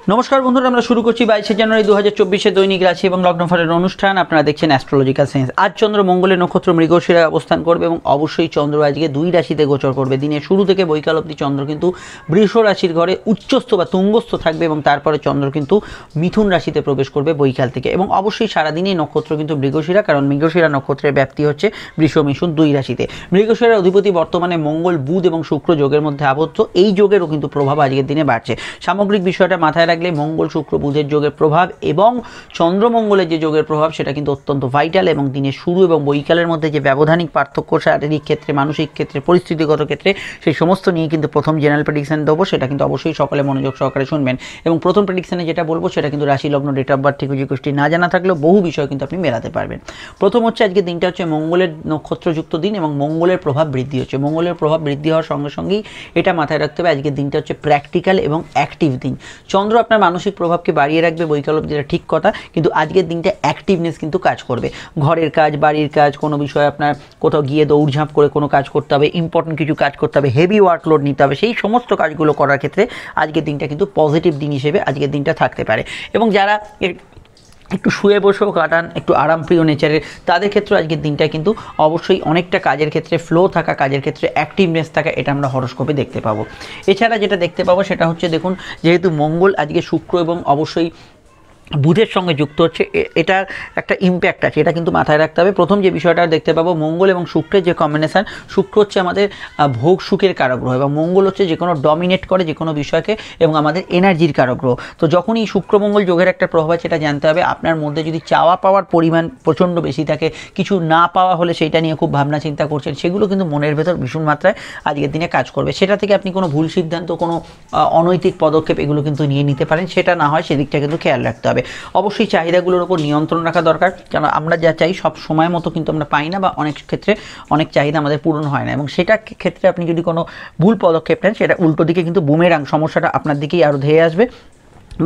নমস্কার বন্ধুরা, আমরা শুরু করছি 22শে জানুয়ারি 2024 দৈনিক রাশি এবং লগ্নফলের অনুষ্ঠান। আপনারা দেখছেন অ্যাস্ট্রোলজিক্যাল সায়েন্স। আজ চন্দ্র মঙ্গলের নক্ষত্র মৃগশিরায় অবস্থান করবে এবং অবশ্যই চন্দ্র আজকে দুই রাশিতে গোচর করবে। দিনের শুরু থেকে বৈকাল অবধি চন্দ্র কিন্তু বৃষ রাশির ঘরে উচ্চস্থ বা তুঙ্গস্থ থাকবে এবং তারপরে চন্দ্র কিন্তু মিথুন রাশিতে প্রবেশ করবে বৈকাল থেকে। এবং অবশ্যই সারাদিনই নক্ষত্র কিন্তু মৃগশিরা, কারণ মৃগশিরা নক্ষত্রের ব্যাপ্তি হচ্ছে বৃষ মিথুন দুই রাশিতে। মৃগশিরার অধিপতি বর্তমানে মঙ্গল, বুধ এবং শুক্র যোগের মধ্যে আবদ্ধ। এই যোগেরও কিন্তু প্রভাব আজকের দিনে বাড়ছে। সামগ্রিক বিষয়টা মাথায় রাখলে মঙ্গল শুক্র বুধের যোগের প্রভাব এবং চন্দ্রমঙ্গলের যে যোগের প্রভাব সেটা কিন্তু অত্যন্ত ভাইটাল। এবং দিনের শুরু এবং বৈকালের মধ্যে যে ব্যবধানিক পার্থক্য শারীরিক ক্ষেত্রে, মানসিক ক্ষেত্রে, পরিস্থিতিগত ক্ষেত্রে, সেই সমস্ত নিয়ে কিন্তু প্রথম জেনারেল প্রেডিকশন দেবো। সেটা কিন্তু অবশ্যই সকলে মনোযোগ সহকারে শুনবেন। এবং প্রথম প্রেডিকশনে যেটা বলবো সেটা কিন্তু রাশি লগ্ন ডেট অফ বার্থ ঠিক কুষ্টি না জানা থাকলেও বহু বিষয় কিন্তু আপনি মেলাতে পারবেন। প্রথম হচ্ছে আজকে দিনটা হচ্ছে মঙ্গলের নক্ষত্রযুক্ত দিন এবং মঙ্গলের প্রভাব বৃদ্ধি হচ্ছে। মঙ্গলের প্রভাব বৃদ্ধি হওয়ার সঙ্গে সঙ্গেই এটা মাথায় রাখতে হবে আজকের দিনটা হচ্ছে প্র্যাকটিক্যাল এবং অ্যাক্টিভ দিন। চন্দ্র আপনার মানসিক প্রভাবকে বাড়িয়ে রাখবে বৈকাল অবধি, যেটা ঠিক কথা, কিন্তু আজকের দিনটা অ্যাক্টিভনেস কিন্তু কাজ করবে। ঘরের কাজ, বাড়ির কাজ, কোনো বিষয়ে আপনার কোথাও গিয়ে দৌড়ঝাঁপ করে কোনো কাজ করতে হবে, ইম্পর্টেন্ট কিছু কাজ করতে হবে, হেভি ওয়ার্কলোড নিতে হবে, সেই সমস্ত কাজগুলো করার ক্ষেত্রে আজকের দিনটা কিন্তু পজিটিভ দিন হিসেবে আজকের দিনটা থাকতে পারে। এবং যারা একটু শুয়ে বসেও কাটান, একটু আরামপ্রিয় নেচারের, তাদের ক্ষেত্রে আজকের দিনটা কিন্তু অবশ্যই অনেকটা কাজের ক্ষেত্রে ফ্লো থাকা, কাজের ক্ষেত্রে অ্যাক্টিভনেস থাকা, এটা আমরা হরোস্কোপে দেখতে পাবো। এছাড়া যেটা দেখতে পাবো সেটা হচ্ছে, দেখুন, যেহেতু মঙ্গল আজকে শুক্র এবং অবশ্যই বুধের সঙ্গে যুক্ত হচ্ছে, এটার একটা ইম্প্যাক্ট আছে, এটা কিন্তু মাথায় রাখতে হবে। প্রথম যে বিষয়টা দেখতে পাবো, মঙ্গল এবং শুক্রের যে কম্বিনেশান, শুক্র হচ্ছে আমাদের ভোগ সুখের কারক গ্রহ এবং মঙ্গল হচ্ছে যে কোনো ডমিনেট করে যে কোনো বিষয়কে এবং আমাদের এনার্জির কারক গ্রহ। তো যখনই শুক্র মঙ্গল যোগের একটা প্রভাব আছে, এটা জানতে হবে আপনার মধ্যে যদি চাওয়া পাওয়ার পরিমাণ প্রচণ্ড বেশি থাকে, কিছু না পাওয়া হলে সেইটা নিয়ে খুব ভাবনা চিন্তা করছেন, সেগুলো কিন্তু মনের ভেতর ভীষণ মাত্রায় আজকের দিনে কাজ করবে। সেটা থেকে আপনি কোনো ভুল সিদ্ধান্ত, কোনো অনৈতিক পদক্ষেপ এগুলো কিন্তু নিয়ে নিতে পারেন। সেটা না হয় সেদিকটা কিন্তু খেয়াল রাখতে হবে। অবশ্যই চাহিদাগুলোর উপর নিয়ন্ত্রণ রাখা দরকার, কারণ আমরা যা চাই সব সময় মতো কিন্তু আমরা পাই না, বা অনেক ক্ষেত্রে অনেক চাহিদা আমাদের পূরণ হয় না। এবং সেটা ক্ষেত্রে আপনি যদি কোনো ভুল পদক্ষেপ নেন, সেটা উল্টো দিকে কিন্তু বুমেরাং সমস্যাটা আপনার দিকেই আরও ধেয়ে আসবে,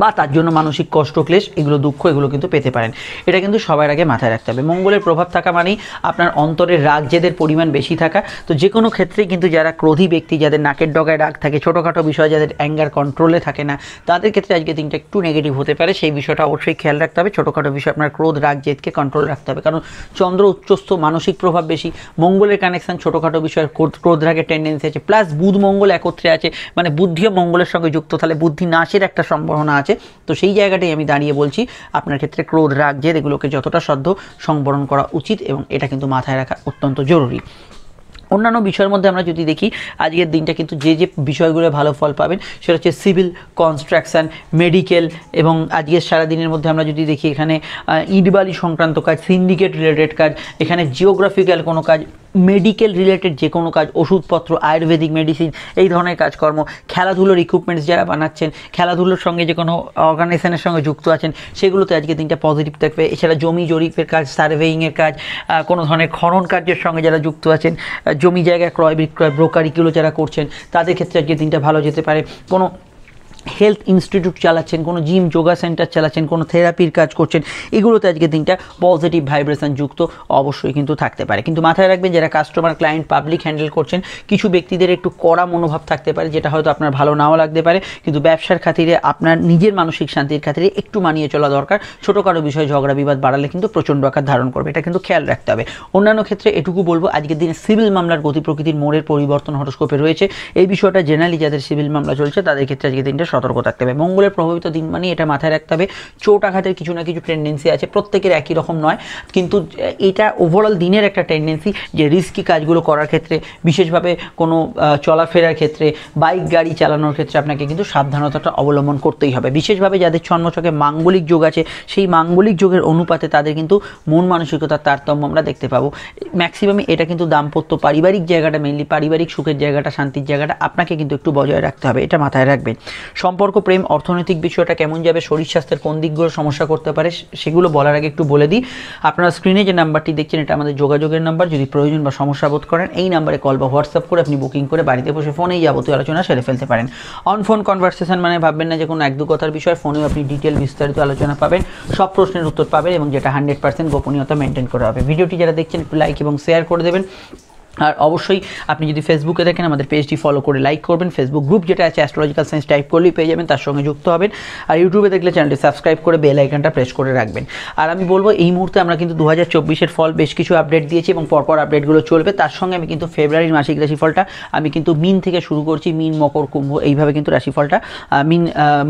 বা তার জন্য মানসিক কষ্ট, ক্লেশ, এগুলো দুঃখ, এগুলো কিন্তু পেতে পারেন। এটা কিন্তু সবার আগে মাথায় রাখতে হবে। মঙ্গলের প্রভাব থাকা মানেই আপনার অন্তরের রাগ জেদের পরিমাণ বেশি থাকা। তো যে কোনো ক্ষেত্রেই কিন্তু যারা ক্রোধী ব্যক্তি, যাদের নাকের ডগায় রাগ থাকে, ছোটোখাটো বিষয় যাদের অ্যাঙ্গার কন্ট্রোলে থাকে না, তাদের ক্ষেত্রে আজকে দিনটা একটু নেগেটিভ হতে পারে। সেই বিষয়টা অবশ্যই খেয়াল রাখতে হবে। ছোটোখাটো বিষয় আপনার ক্রোধ, রাগ, জেদকে কন্ট্রোল রাখতে হবে, কারণ চন্দ্র উচ্চস্থ, মানসিক প্রভাব বেশি, মঙ্গলের কানেকশান, ছোটোখাটো বিষয়ের ক্রোধ রাগের টেন্ডেন্সি আছে, প্লাস বুধ মঙ্গল একত্রে আছে, মানে বুদ্ধিও মঙ্গলের সঙ্গে যুক্ত, তাহলে বুদ্ধি নাশের একটা সম্ভাবনা আছে। তো সেই জায়গাটাই আমি দাঁড়িয়ে বলছি, আপনার ক্ষেত্রে ক্রোধ, রাগ, জেদ এগুলোকে যতটা সাধ্য সংবরণ করা উচিত এবং এটা কিন্তু মাথায় রাখা অত্যন্ত জরুরি। অন্যান্য বিষয়ের মধ্যে আমরা যদি দেখি, আজকের দিনটা কিন্তু যে যে বিষয়গুলো ভালো ফল পাবেন সেটা হচ্ছে সিভিল, কনস্ট্রাকশান, মেডিকেল। এবং আজকের সারাদিনের মধ্যে আমরা যদি দেখি, এখানে ইটবালি সংক্রান্ত কাজ, সিন্ডিকেট রিলেটেড কাজ, এখানে জিওগ্রাফিক্যাল কোনো কাজ, মেডিকেল রিলেটেড যে কোনো কাজ, ওষুধপত্র, আয়ুর্বেদিক মেডিসিন, এই ধরনের কাজকর্ম, খেলাধুলোর ইকুইপমেন্টস যারা বানাচ্ছেন, খেলাধুলোর সঙ্গে যে কোনো অর্গানাইজেশনের সঙ্গে যুক্ত আছেন, সেগুলোতে আজকে দিনটা পজিটিভ থাকবে। এছাড়া জমি জরিপের কাজ, সার্ভেইংয়ের কাজ, কোনো ধরনের খনন কার্যের সঙ্গে যারা যুক্ত আছেন, জমি জায়গা ক্রয় বিক্রয়, ব্রোকারিগুলো যারা করছেন, তাদের ক্ষেত্রে আজকে দিনটা ভালো যেতে পারে। কোনো হেলথ ইনস্টিটিউট চালাচ্ছেন, কোনো জিম, যোগা সেন্টার চালাচ্ছেন, কোনো থেরাপির কাজ করছেন, এগুলোতে আজকে দিনটা পজিটিভ ভাইব্রেশন যুক্ত অবশ্যই কিন্তু থাকতে পারে। কিন্তু মাথায় রাখবেন, যারা কাস্টমার, ক্লায়েন্ট, পাবলিক হ্যান্ডেল করছেন, কিছু ব্যক্তিদের একটু কড়া মনোভাব থাকতে পারে, যেটা হয়তো আপনার ভালো নাও লাগতে পারে, কিন্তু ব্যবসার খাতিরে, আপনার নিজের মানসিক শান্তির খাতিরে একটু মানিয়ে চলা দরকার। ছোটোখাটো বিষয়ে ঝগড়া বিবাদ বাড়ালে কিন্তু প্রচণ্ড আকার ধারণ করবে, এটা কিন্তু খেয়াল রাখতে হবে। অন্যান্য ক্ষেত্রে এটুকু বলবো, আজকের দিনে সিভিল মামলার গতি প্রকৃতির মোড়ের পরিবর্তন হরোস্কোপে রয়েছে। এই বিষয়টা জেনারেলি যাদের সিভিল মামলা চলছে তাদের ক্ষেত্রে আজকের দিনটা সতর্ক থাকতে হবে। মঙ্গলের প্রভাবিত দিন মানে এটা মাথায় রাখতে হবে, চোট আঘাতের কিছু না কিছু টেন্ডেন্সি আছে, প্রত্যেকের একই রকম নয়, কিন্তু এটা ওভারঅল দিনের একটা টেন্ডেন্সি যে রিস্কি কাজগুলো করার ক্ষেত্রে, বিশেষভাবে কোনো চলাফেরার ক্ষেত্রে, বাইক গাড়ি চালানোর ক্ষেত্রে আপনাকে কিন্তু সাবধানতাটা অবলম্বন করতেই হবে। বিশেষভাবে যাদের জন্মছকে মাঙ্গলিক যোগ আছে, সেই মাঙ্গলিক যোগের অনুপাতে তাদের কিন্তু মন মানসিকতার তারতম্য আমরা দেখতে পাবো। ম্যাক্সিমামই এটা কিন্তু দাম্পত্য, পারিবারিক জায়গাটা, মেনলি পারিবারিক সুখের জায়গাটা, শান্তির জায়গাটা আপনাকে কিন্তু একটু বজায় রাখতে হবে, এটা মাথায় রাখবেন। সম্পর্ক, প্রেম, অর্থনৈতিক বিষয়টা কেমন যাবে, শরীর স্বাস্থ্যের কোন দিকগুলো সমস্যা করতে পারে, সেগুলো বলার আগে একটু বলে দিই। আপনারা স্ক্রিনে যে নাম্বারটি দেখছেন, এটা আমাদের যোগাযোগের নাম্বার। যদি প্রয়োজন বা সমস্যা বোধ করেন, এই নাম্বারে কল বা হোয়াটসঅ্যাপ করে আপনি বুকিং করে বাড়িতে বসে ফোনেই যাবতীয় আলোচনা সেরে ফেলতে পারেন। অন ফোন কনভারসেশন মানে ভাববেন না যে কোনো এক দু কথার বিষয়, ফোনেও আপনি ডিটেল বিস্তারিত আলোচনা পাবেন, সব প্রশ্নের উত্তর পাবেন এবং যেটা 100% গোপনীয়তা মেনটেন করা হবে। ভিডিওটি যারা দেখছেন একটু লাইক এবং শেয়ার করে দেবেন। আর অবশ্যই আপনি যদি ফেসবুকে দেখেন আমাদের পেজটি ফলো করে লাইক করবেন, ফেসবুক গ্রুপ যেটা আছে অ্যাস্ট্রোলজিক্যাল সায়েন্স টাইপ করলেই পেয়ে যাবেন, তার সঙ্গে যুক্ত হবেন। আর ইউটিউবে দেখলে চ্যানেলটি সাবস্ক্রাইব করে বেল আইকনটা প্রেস করে রাখবেন। আর আমি বলবো এই মুহূর্তে আমরা কিন্তু 2024-এর ফল বেশ কিছু আপডেট দিয়েছি এবং পরপর আপডেটগুলো চলবে। তার সঙ্গে আমি কিন্তু ফেব্রুয়ারির মাসিক রাশিফলটা আমি কিন্তু মিন থেকে শুরু করছি, মিন মকর কুম্ভ এইভাবে কিন্তু রাশিফলটা মিন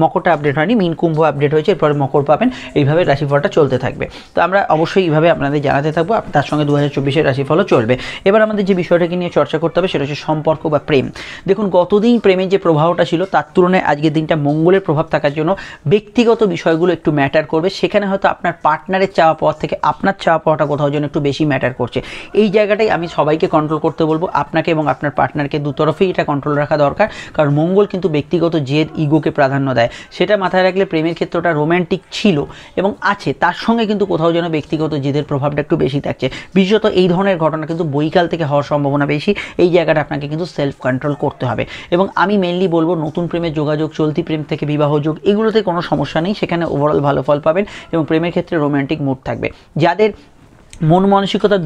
মকরটা আপডেট হয়নি, মিন কুম্ভ আপডেট হয়েছে, এরপরে মকর পাবেন, এইভাবে রাশিফলটা চলতে থাকবে। তো আমরা অবশ্যই এইভাবে আপনাদের জানাতে থাকবো, তার সঙ্গে 2024-এর রাশিফলও চলবে। এবার আমাদের যে বিষয়টাকে নিয়ে চর্চা করতে হবে সেটা হচ্ছে সম্পর্ক বা প্রেম। দেখুন গতদিন প্রেমের যে প্রভাবটা ছিল তার তুলনায় আজকের দিনটা মঙ্গলের প্রভাব থাকার জন্য ব্যক্তিগত বিষয়গুলো একটু ম্যাটার করবে। সেখানে হয়তো আপনার পার্টনারের চাওয়া পাওয়ার থেকে আপনার চাওয়া পাওয়াটা কোথাও যেন একটু বেশি ম্যাটার করছে। এই জায়গাটাই আমি সবাইকে কন্ট্রোল করতে বলবো, আপনাকে এবং আপনার পার্টনারকে দুতরফেই এটা কন্ট্রোল রাখা দরকার। কারণ মঙ্গল কিন্তু ব্যক্তিগত জেদ ইগোকে প্রাধান্য দেয়, সেটা মাথায় রাখলে প্রেমের ক্ষেত্রটা রোম্যান্টিক ছিল এবং আছে, তার সঙ্গে কিন্তু কোথাও যেন ব্যক্তিগত জেদের প্রভাবটা একটু বেশি থাকছে। বিশেষত এই ধরনের ঘটনা কিন্তু বৈকাল থেকে হওয়ার সম্ভাবনা বেশি। এই জায়গাটা আপনাকে কিন্তু সেলফ কন্ট্রোল করতে হবে। এবং আমি মেনলি বলবো নতুন প্রেমের যোগাযোগ, চলতি প্রেম থেকে বিবাহ যোগ, এগুলোতে কোনো সমস্যা নেই, সেখানে ওভারঅল ভালো ফল পাবেন এবং প্রেমের ক্ষেত্রে রোম্যান্টিক মুড থাকবে। যাদের মন মানসিকতা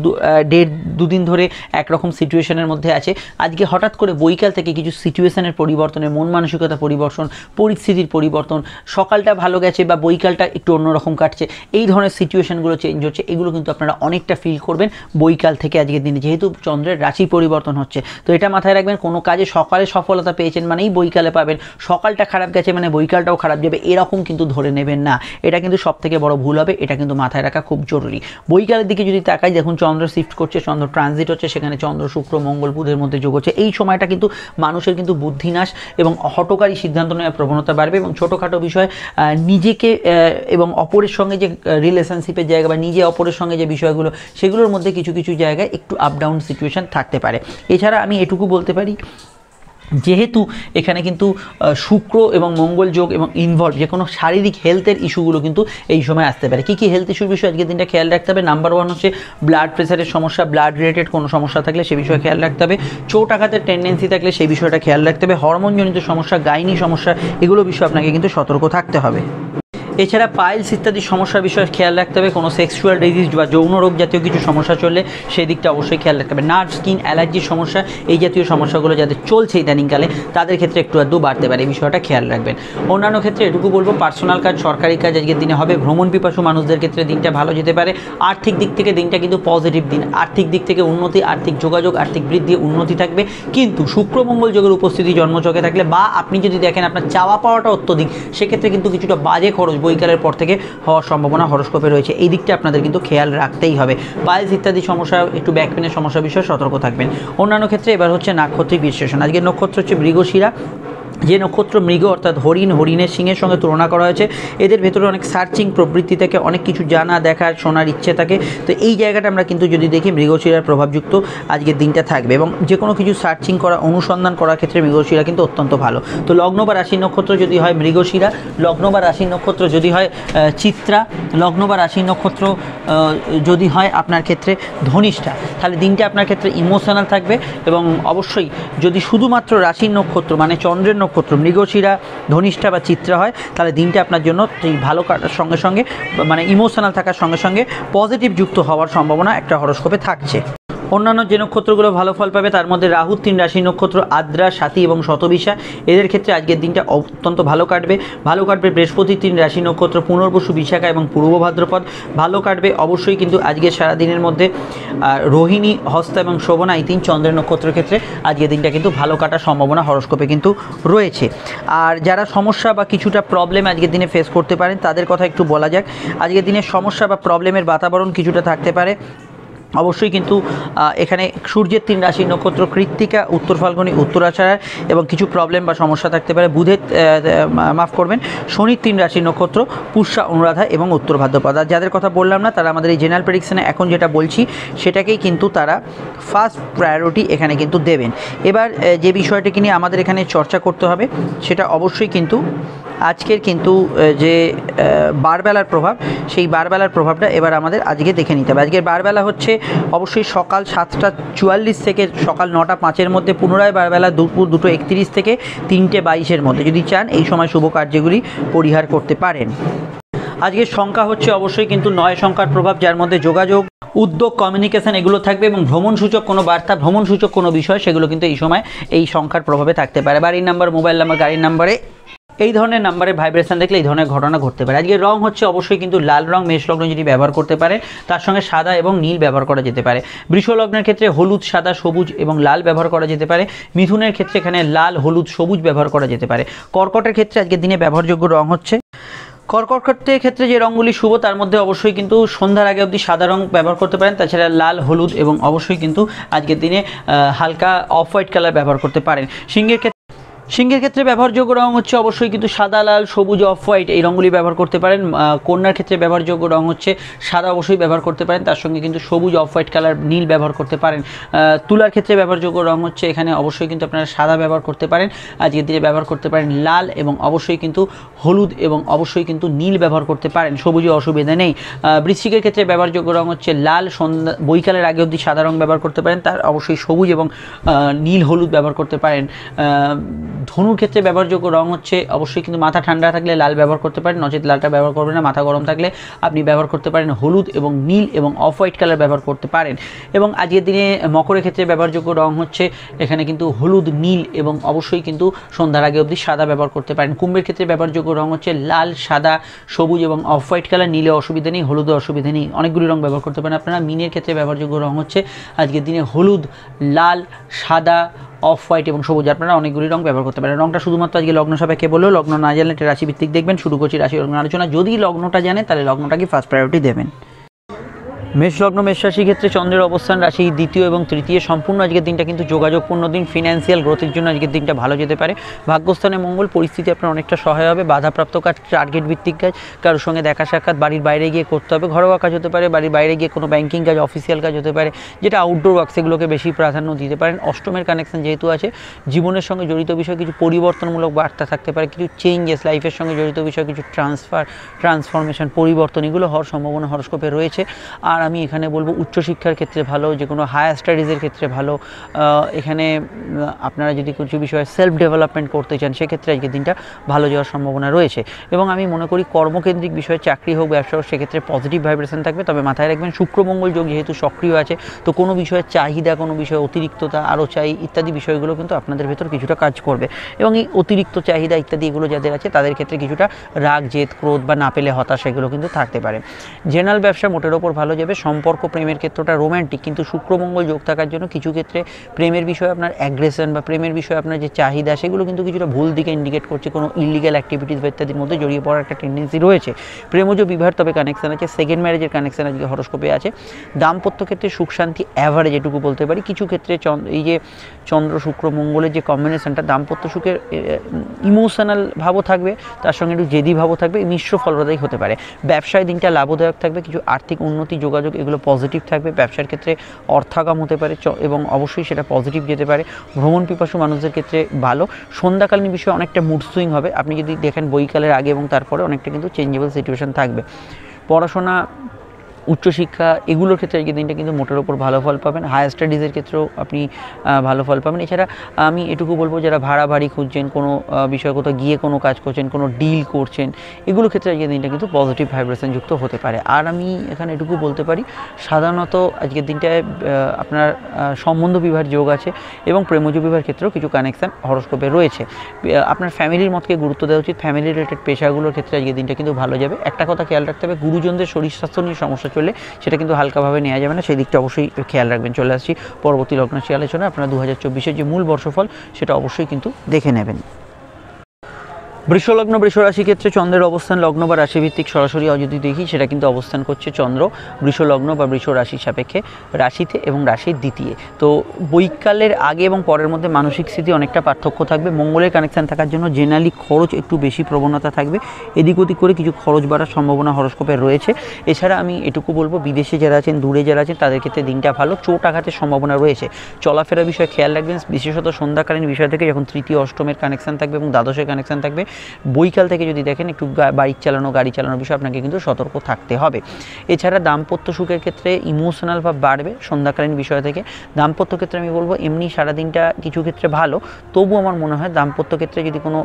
দুদিন ধরে একরকম সিচুয়েশনের মধ্যে আছে, আজকে হঠাৎ করে বৈকাল থেকে কিছু সিচুয়েশনের পরিবর্তনে, মন মানসিকতা পরিবর্তন, পরিস্থিতির পরিবর্তন, সকালটা ভালো গেছে বা বৈকালটা একটু অন্যরকম কাটছে, এই ধরনের সিচুয়েশনগুলো চেঞ্জ হচ্ছে, এগুলো কিন্তু আপনারা অনেকটা ফিল করবেন বৈকাল থেকে আজকের দিনে, যেহেতু চন্দ্রের রাশি পরিবর্তন হচ্ছে। তো এটা মাথায় রাখবেন, কোনো কাজে সকালে সফলতা পেয়েছেন মানেই বৈকালে পাবেন, সকালটা খারাপ গেছে মানে বৈকালটাও খারাপ যাবে, এরকম কিন্তু ধরে নেবেন না। এটা কিন্তু সবথেকে বড় ভুল হবে, এটা কিন্তু মাথায় রাখা খুব জরুরি। বৈকালের দিকে যদি তাকাই, দেখুন চন্দ্র শিফট করছে, চন্দ্র ট্রানজিট হচ্ছে, সেখানে চন্দ্র শুক্র মঙ্গল বুধের মধ্যে যোগ হচ্ছে। এই সময়টা কিন্তু মানুষের কিন্তু বুদ্ধিনাশ এবং হঠকারী সিদ্ধান্ত নেওয়ার প্রবণতা বাড়বে এবং ছোটোখাটো বিষয় নিজেকে এবং অপরের সঙ্গে যে রিলেশনশিপের জায়গা বা নিজে অপরের সঙ্গে যে বিষয়গুলো, সেগুলোর মধ্যে কিছু কিছু জায়গায় একটু আপ ডাউন সিচুয়েশন থাকতে পারে। এছাড়া আমি এটুকু বলতে পারি, যেহেতু এখানে কিন্তু শুক্র এবং মঙ্গল যোগ এবং ইনভলভ যে কোনো শারীরিক হেলথের ইস্যুগুলো কিন্তু এই সময় আসতে পারে। কী কী হেলথ ইস্যুর বিষয়ে আজকের দিনটা খেয়াল রাখতে হবে? নাম্বার 1 হচ্ছে ব্লাড প্রেশারের সমস্যা, ব্লাড রিলেটেড কোনো সমস্যা থাকলে সে বিষয়ে খেয়াল রাখতে হবে। চোট আঘাতের টেন্ডেন্সি থাকলে সেই বিষয়টা খেয়াল রাখতে হবে। হরমোনজনিত সমস্যা, গাইনি সমস্যা, এগুলো বিষয়ে আপনাকে কিন্তু সতর্ক থাকতে হবে। এছাড়া পাইলস ইত্যাদি সমস্যার বিষয়ে খেয়াল রাখতে হবে। কোনো সেক্সুয়াল ডিজিজ বা যৌন রোগ জাতীয় কিছু সমস্যা চললে সেই দিকটা অবশ্যই খেয়াল রাখতে হবে। নার্ভ, স্কিন, অ্যালার্জির সমস্যা, এই জাতীয় সমস্যাগুলো যাদের চলছে ইদানিংকালে তাদের ক্ষেত্রে একটু আধটু বাড়তে পারে, এই বিষয়টা খেয়াল রাখবেন। অন্যান্য ক্ষেত্রে এটুকু বলবো, পার্সোনাল কাজ, সরকারি কাজ আজকের দিনে হবে। ভ্রমণ পিপাসু মানুষদের ক্ষেত্রে দিনটা ভালো যেতে পারে। আর্থিক দিক থেকে দিনটা কিন্তু পজিটিভ দিন, আর্থিক দিক থেকে উন্নতি, আর্থিক যোগাযোগ, আর্থিক বৃদ্ধি, উন্নতি থাকবে। কিন্তু শুক্র মঙ্গল যোগের উপস্থিতি জন্মচকে থাকলে বা আপনি যদি দেখেন আপনার চাওয়া পাওয়াটা অত্যধিক, সেক্ষেত্রে কিন্তু কিছুটা বাজে খরচ বৈকালের পর থেকে হওয়ার সম্ভাবনা হরস্কোপে রয়েছে। এই দিকটা আপনাদের কিন্তু খেয়াল রাখতেই হবে। পাইলস ইত্যাদি সমস্যা, একটু ব্যাক পেনের সমস্যা বিষয়ে সতর্ক থাকবেন। অন্যান্য ক্ষেত্রে এবার হচ্ছে নাক্ষত্রিক বিশ্লেষণ। আজকের নক্ষত্র হচ্ছে মৃগশিরা, যে নক্ষত্র মৃগ অর্থাৎ হরিণ, হরিণের সিংহের সঙ্গে তুলনা করা হয়েছে। এদের ভেতরে অনেক সার্চিং প্রবৃত্তি থাকে, অনেক কিছু জানা, দেখার, শোনার ইচ্ছে থাকে। তো এই জায়গাটা আমরা কিন্তু যদি দেখি মৃগশিরার প্রভাবযুক্ত আজকের দিনটা থাকবে এবং যে কোনো কিছু সার্চিং করা, অনুসন্ধান করার ক্ষেত্রে মৃগশিরা কিন্তু অত্যন্ত ভালো। তো লগ্ন বা রাশির নক্ষত্র যদি হয় মৃগশিরা, লগ্ন বা রাশির নক্ষত্র যদি হয় চিত্রা, লগ্ন বা রাশির নক্ষত্র যদি হয় আপনার ক্ষেত্রে ধনিষ্ঠা, তাহলে দিনটা আপনার ক্ষেত্রে ইমোশনাল থাকবে। এবং অবশ্যই যদি শুধুমাত্র রাশির নক্ষত্র মানে চন্দ্রের নক্ষত্র মৃগশিরা, ধনিষ্ঠা বা চিত্রা হয়, তাহলে দিনটা আপনার জন্য এই ভালো কাটার সঙ্গে সঙ্গে মানে ইমোশনাল থাকার সঙ্গে সঙ্গে পজিটিভ যুক্ত হওয়ার সম্ভাবনা একটা হরস্কোপে থাকছে। অন্যান্য যে নক্ষত্রগুলো ভালো ফল পাবে তার মধ্যে রাহুর 3 রাশির নক্ষত্র আদ্রা, স্বাতী এবং শতবিশা, এদের ক্ষেত্রে আজকের দিনটা অত্যন্ত ভালো কাটবে। বৃহস্পতির 3 রাশি নক্ষত্র পুনর্বসু, বিশাখা এবং পূর্ব ভাদ্রপদ ভালো কাটবে অবশ্যই। কিন্তু আজকের সারাদিনের মধ্যে রোহিণী, হস্তা এবং শোভনা, এই 3 চন্দ্রের নক্ষত্রের ক্ষেত্রে আজকের দিনটা কিন্তু ভালো কাটার সম্ভাবনা হরস্কোপে কিন্তু রয়েছে। আর যারা সমস্যা বা কিছুটা প্রবলেম আজকের দিনে ফেস করতে পারেন তাদের কথা একটু বলা যাক। আজকের দিনে সমস্যা বা প্রবলেমের বাতাবরণ কিছুটা থাকতে পারে অবশ্যই, কিন্তু এখানে সূর্যের 3 রাশির নক্ষত্র কৃত্তিকা, উত্তর ফাল্গুনী, উত্তরাষাঢ়া এবং কিছু প্রবলেম বা সমস্যা থাকতে পারে। বুধের শনির 3 রাশির নক্ষত্র পুষ্যা, অনুরাধা এবং উত্তর ভাদ্রপদ। আর যাদের কথা বললাম না তারা আমাদের এই জেনারেল প্রেডিকশনে এখন যেটা বলছি সেটাকেই কিন্তু তারা ফার্স্ট প্রায়োরিটি এখানে কিন্তু দেবেন। এবার যে বিষয়টিকে নিয়ে আমাদের এখানে চর্চা করতে হবে সেটা অবশ্যই কিন্তু আজকের কিন্তু যে বারবেলার প্রভাব, সেই বারবেলার প্রভাবটা এবার আমাদের আজকে দেখে নিতে হবে। আজকের বারবেলা হচ্ছে অবশ্যই সকাল 7:44 থেকে সকাল 9:05 মধ্যে, পুনরায় বারবেলা দুপুর 2:31 থেকে 3:22 মধ্যে। যদি চান এই সময় শুভ কার্যগুলি পরিহার করতে পারেন। আজকের সংখ্যা হচ্ছে অবশ্যই কিন্তু 9 সংখ্যার প্রভাব, যার মধ্যে যোগাযোগ, উদ্যোগ, কমিউনিকেশন এগুলো থাকবে এবং ভ্রমণসূচক কোনো বার্তা, ভ্রমণসূচক কোনো বিষয় সেগুলো কিন্তু এই সময় এই সংখ্যার প্রভাবে থাকতে পারে। বাড়ির নাম্বার, মোবাইল নাম্বার, গাড়ির নাম্বারে এই ধরনের নাম্বারের ভাইব্রেশন দেখলে এই ধরনের ঘটনা ঘটতে পারে। আজকে রং হচ্ছে অবশ্যই কিন্তু লাল রং, মেষ লগ্ন যদি ব্যবহার করতে পারে তার সঙ্গে সাদা এবং নীল ব্যবহার করা যেতে পারে। বৃষ লগ্নের ক্ষেত্রে হলুদ, সাদা, সবুজ এবং লাল ব্যবহার করা যেতে পারে। মিথুনের ক্ষেত্রে এখানে লাল, হলুদ, সবুজ ব্যবহার করা যেতে পারে। কর্কটের ক্ষেত্রে আজকের দিনে ব্যবহারযোগ্য রং হচ্ছে, কর্কটের ক্ষেত্রে যে রঙগুলি শুভ তার মধ্যে অবশ্যই কিন্তু সন্ধ্যার আগে অবধি সাদা রং ব্যবহার করতে পারেন, তাছাড়া লাল, হলুদ এবং অবশ্যই কিন্তু আজকের দিনে হালকা অফ হোয়াইট কালার ব্যবহার করতে পারেন। সিংহের ক্ষেত্রে ব্যবহারযোগ্য রং হচ্ছে অবশ্যই কিন্তু সাদা, লাল, সবুজ, অফ হোয়াইট এই রঙগুলি ব্যবহার করতে পারেন। কন্যার ক্ষেত্রে ব্যবহারযোগ্য রং হচ্ছে সাদা, অবশ্যই ব্যবহার করতে পারেন, তার সঙ্গে কিন্তু সবুজ, অফ হোয়াইট কালার, নীল ব্যবহার করতে পারেন। তুলার ক্ষেত্রে ব্যবহারযোগ্য রং হচ্ছে এখানে অবশ্যই কিন্তু আপনারা সাদা ব্যবহার করতে পারেন, আজকের দিনে ব্যবহার করতে পারেন লাল এবং অবশ্যই কিন্তু হলুদ এবং অবশ্যই কিন্তু নীল ব্যবহার করতে পারেন, সবুজে অসুবিধা নেই। বৃশ্চিকের ক্ষেত্রে ব্যবহারযোগ্য রং হচ্ছে লাল, বৈকালের আগে অবধি সাদা রং ব্যবহার করতে পারেন, তার অবশ্যই সবুজ এবং নীল, হলুদ ব্যবহার করতে পারেন। ধনুর ক্ষেত্রে ব্যবহারযোগ্য রং হচ্ছে অবশ্যই কিন্তু মাথা ঠান্ডা থাকলে লাল ব্যবহার করতে পারেন, নচেত লালটা ব্যবহার করবেন না। মাথা গরম থাকলে আপনি ব্যবহার করতে পারেন হলুদ এবং নীল এবং অফ হোয়াইট কালার ব্যবহার করতে পারেন। এবং আজকের দিনে মকরের ক্ষেত্রে ব্যবহারযোগ্য রং হচ্ছে এখানে কিন্তু হলুদ, নীল এবং অবশ্যই কিন্তু সন্ধ্যার আগে অবধি সাদা ব্যবহার করতে পারেন। কুম্ভের ক্ষেত্রে ব্যবহারযোগ্য রং হচ্ছে লাল, সাদা, সবুজ এবং অফ হোয়াইট কালার, নীলে অসুবিধা নেই, হলুদে অসুবিধা নেই, অনেকগুলি রং ব্যবহার করতে পারেন আপনারা। মিনের ক্ষেত্রে ব্যবহারযোগ্য রং হচ্ছে আজকের দিনে হলুদ, লাল, সাদা, অফ হোয়াইট এবং সবুজ, আপনারা অনেকগুলি রং ব্যবহার করতে পারেন। রংটা শুধুমাত্র আজকে লগ্ন সাপেক্ষে বললেও, লগ্ন না জানলে এটা রাশিভিত্তিক দেখবেন। শুরু করছি রাশি লগ্ন আলোচনা। যদি লগ্নটা জানেন তাহলে লগ্নটাকে ফার্স্ট প্রায়োরিটি দেবেন। মেষ লগ্ন, মেষ রাশির ক্ষেত্রে চন্দ্রের অবস্থান রাশি দ্বিতীয় এবং তৃতীয়, সম্পূর্ণ আজকের দিনটা কিন্তু যোগাযোগপূর্ণ দিন। ফিনান্সিয়াল গ্রোথের জন্য আজকের দিনটা ভালো যেতে পারে। ভাগ্যস্থানে মঙ্গল, পরিস্থিতি আপনার অনেকটা সহায় হবে। বাধাপ্রাপ্ত কাজ, টার্গেট ভিত্তিক কাজ, কারোর সঙ্গে দেখা সাক্ষাৎ বাড়ির বাইরে গিয়ে করতে হবে, ঘরোয়া কাজ হতে পারে, বাড়ির বাইরে গিয়ে কোনো ব্যাংকিং কাজ, অফিসিয়াল কাজ হতে পারে, যেটা আউটডোর ওয়ার্ক সেগুলোকে বেশি প্রাধান্য দিতে পারেন। অষ্টমের কানেকশন যেহেতু আছে, জীবনের সঙ্গে জড়িত বিষয় কিছু পরিবর্তনমূলক বার্তা থাকতে পারে, কিছু চেঞ্জেস, লাইফের সঙ্গে জড়িত বিষয় কিছু ট্রান্সফরমেশন, পরিবর্তন এগুলো হওয়ার সম্ভাবনা হরস্কোপে রয়েছে। আর আমি এখানে বলবো উচ্চশিক্ষার ক্ষেত্রে ভালো, যে কোনো হায়ার স্টাডিজের ক্ষেত্রে ভালো। এখানে আপনারা যদি কিছু বিষয়ে সেলফ ডেভেলপমেন্ট করতে চান সেক্ষেত্রে আজকের দিনটা ভালো যাওয়ার সম্ভাবনা রয়েছে। এবং আমি মনে করি কর্মকেন্দ্রিক বিষয়ে, চাকরি হোক, ব্যবসা হোক, সেক্ষেত্রে পজিটিভ ভাইব্রেশন থাকবে। তবে মাথায় রাখবেন শুক্রমঙ্গল যোগ যেহেতু সক্রিয় আছে, তো কোনো বিষয়ের চাহিদা, কোনো বিষয়ে অতিরিক্ততা, আরও চাই ইত্যাদি বিষয়গুলো কিন্তু আপনাদের ভেতর কিছুটা কাজ করবে। এবং এই অতিরিক্ত চাহিদা ইত্যাদি এগুলো যাদের আছে তাদের ক্ষেত্রে কিছুটা রাগ, জেদ, ক্রোধ বা না পেলে হতাশা এগুলো কিন্তু থাকতে পারে। জেনারেল ব্যবসা মোটের ওপর ভালো যাবে। সম্পর্ক, প্রেমের ক্ষেত্রটা রোম্যান্টিক, কিন্তু শুক্রমঙ্গল যোগ থাকার জন্য কিছু ক্ষেত্রে প্রেমের বিষয়ে আপনার অ্যাগ্রেশন বা প্রেমের বিষয়ে আপনার যে চাহিদা সেগুলো কিন্তু কিছুটা ভুল দিকে ইন্ডিকেট করছে, কোনো ইলিগাল অ্যাক্টিভিটিস বা ইত্যাদির মধ্যে জড়িয়ে পড়ার একটা টেন্ডেন্সি রয়েছে। প্রেমজ বিবাহের তবে কানেকশন আছে, সেকেন্ড ম্যারেজের কানেকশন আজকে হরস্কোপে আছে। দাম্পত্য ক্ষেত্রে সুখ শান্তি অ্যাভারেজ এটুকু বলতে পারি। কিছু ক্ষেত্রে এই যে চন্দ্র শুক্র মঙ্গলের যে কম্বিনেশনটা, দাম্পত্য সুখের ইমোশনাল ভাবও থাকবে, তার সঙ্গে একটু জেদি ভাবও থাকবে, মিশ্র ফলপ্রদায়ী হতে পারে। ব্যবসায় দিনটা লাভদায়ক থাকবে, কিছু আর্থিক উন্নতি, যোগাযোগ এগুলো পজিটিভ থাকবে। ব্যবসার ক্ষেত্রে অর্থাগম হতে পারে এবং অবশ্যই সেটা পজিটিভ যেতে পারে। ভ্রমণ পিপাসু মানুষদের ক্ষেত্রে ভালো। সন্ধ্যাকালীন বিষয়ে অনেকটা মুড সুইং হবে, আপনি যদি দেখেন বৈকালের আগে এবং তারপরে অনেকটা কিন্তু চেঞ্জেবল সিচুয়েশন থাকবে। পড়াশোনা, উচ্চশিক্ষা এগুলোর ক্ষেত্রে আজকের দিনটা কিন্তু মোটের ওপর ভালো ফল পাবেন। হায়ার স্টাডিজের ক্ষেত্রেও আপনি ভালো ফল পাবেন। এছাড়া আমি এটুকু বলবো, যারা ভাড়া বাড়ি খুঁজছেন, কোনো বিষয় কোথাও গিয়ে কোনো কাজ করছেন, কোনো ডিল করছেন, এগুলোর ক্ষেত্রে আজকের দিনটা কিন্তু পজিটিভ ভাইব্রেশন যুক্ত হতে পারে। আর আমি এখানে এটুকু বলতে পারি, সাধারণত আজকের দিনটায় আপনার সম্বন্ধ বিবাহের যোগ আছে এবং প্রেমজ বিবাহের ক্ষেত্রেও কিছু কানেকশান হরস্কোপে রয়েছে। আপনার ফ্যামিলির মতকে গুরুত্ব দেওয়া উচিত। ফ্যামিলি রিলেটেড পেশাগুলোর ক্ষেত্রে আজকের দিনটা কিন্তু ভালো যাবে। একটা কথা খেয়াল রাখতে হবে, গুরুজনদের শরীর স্বাস্থ্য নিয়ে সমস্যা চললে সেটা কিন্তু হালকাভাবে নেওয়া যাবে না, সেই দিকটা অবশ্যই খেয়াল রাখবেন। চলে আসছি পরবর্তী লগ্নরাশি আলোচনা। আপনারা 2024-এর যে মূল বর্ষফল সেটা অবশ্যই কিন্তু দেখে নেবেন। বৃষলগ্ন, বৃষরাশি ক্ষেত্রে চন্দ্রের অবস্থান লগ্ন বা রাশিভিত্তিক সরাসরি যদি দেখি, সেটা কিন্তু অবস্থান করছে চন্দ্র বৃষলগ্ন বা বৃষ রাশির সাপেক্ষে রাশিতে এবং রাশির দ্বিতীয়। তো বৈকালের আগে এবং পরের মধ্যে মানসিক স্থিতি অনেকটা পার্থক্য থাকবে। মঙ্গলের কানেকশান থাকার জন্য জেনারেলি খরচ একটু বেশি প্রবণতা থাকবে, এদিক ওদিক করে কিছু খরচ বাড়ার সম্ভাবনা হরস্কোপে রয়েছে। এছাড়া আমি এটুকু বলবো, বিদেশে যারা আছেন, দূরে যারা আছেন, তাদের ক্ষেত্রে দিনটা ভালো। চোট আঘাতের সম্ভাবনা রয়েছে। চলাফেরা বিষয়ে খেয়াল রাখবেন, বিশেষত সন্ধ্যাকালীন বিষয় থেকে যখন তৃতীয় অষ্টমের কানেকশান থাকবে এবং দ্বাদশের কানেকশান থাকবে, বৈকাল থেকে যদি দেখেন একটু বাইক চালানো গাড়ি চালানোর বিষয়ে আপনাকে কিন্তু সতর্ক থাকতে হবে। এছাড়া দাম্পত্য সুখের ক্ষেত্রে ইমোশনাল ভাব বাড়বে সন্ধ্যাকালীন বিষয় থেকে। দাম্পত্য ক্ষেত্রে আমি বলবো এমনি সারাদিনটা কিছু ক্ষেত্রে ভালো, তবু আমার মনে হয় দাম্পত্য ক্ষেত্রে যদি কোনো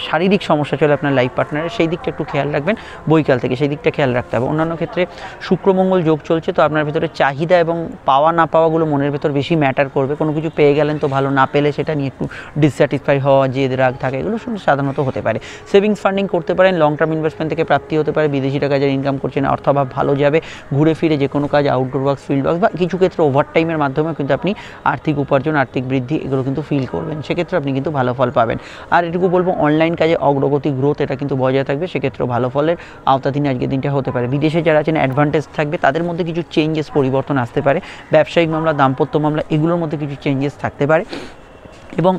শারীরিক সমস্যা চলে আপনার লাইফ পার্টনারের, সেই দিকটা একটু খেয়াল রাখবেন বৈকাল থেকে, সেই দিকটা খেয়াল রাখতে হবে। অন্যান্য ক্ষেত্রে শুক্রমঙ্গল যোগ চলছে, তো আপনার ভিতরে চাহিদা এবং পাওয়া না পাওয়াগুলো মনের ভেতর বেশি ম্যাটার করবে। কোনো কিছু পেয়ে গেলেন তো ভালো, না পেলে সেটা নিয়ে একটু ডিসস্যাটিসফাই হওয়া, জেদ রাগ থাকে, এগুলো সাধারণত হতে পারে। সেভিংস ফান্ডিং করতে পারেন, লং টার্ম ইনভেস্টমেন্ট থেকে প্রাপ্তি হতে পারে, বিদেশি টাকা যারা ইনকাম করছেন অর্থাভাব ভালো যাবে, ঘুরে ফিরে যে কোনো কাজ আউটডোর ওয়ার্কস ফিল্ড ওয়ার্কস বা কিছু ক্ষেত্রে ওভারটাইমের মাধ্যমে কিন্তু আপনি আর্থিক উপার্জন আর্থিক বৃদ্ধি এগুলো কিন্তু ফিল করবেন, সেক্ষেত্রে আপনি কিন্তু ভালো ফল পাবেন। আর এটুকু বলবো অনলাইন কাজে অগ্রগতি গ্রোথ এটা কিন্তু বজায় থাকবে, সেক্ষেত্রেও ভালো ফলের আওতাধীন আজকের দিনটা হতে পারে। বিদেশে যারা আছেন অ্যাডভান্টেজ থাকবে, তাদের মধ্যে কিছু চেঞ্জেস পরিবর্তন আসতে পারে, ব্যবসায়িক মামলা দাম্পত্য মামলা এগুলোর মধ্যে কিছু চেঞ্জেস থাকতে পারে এবং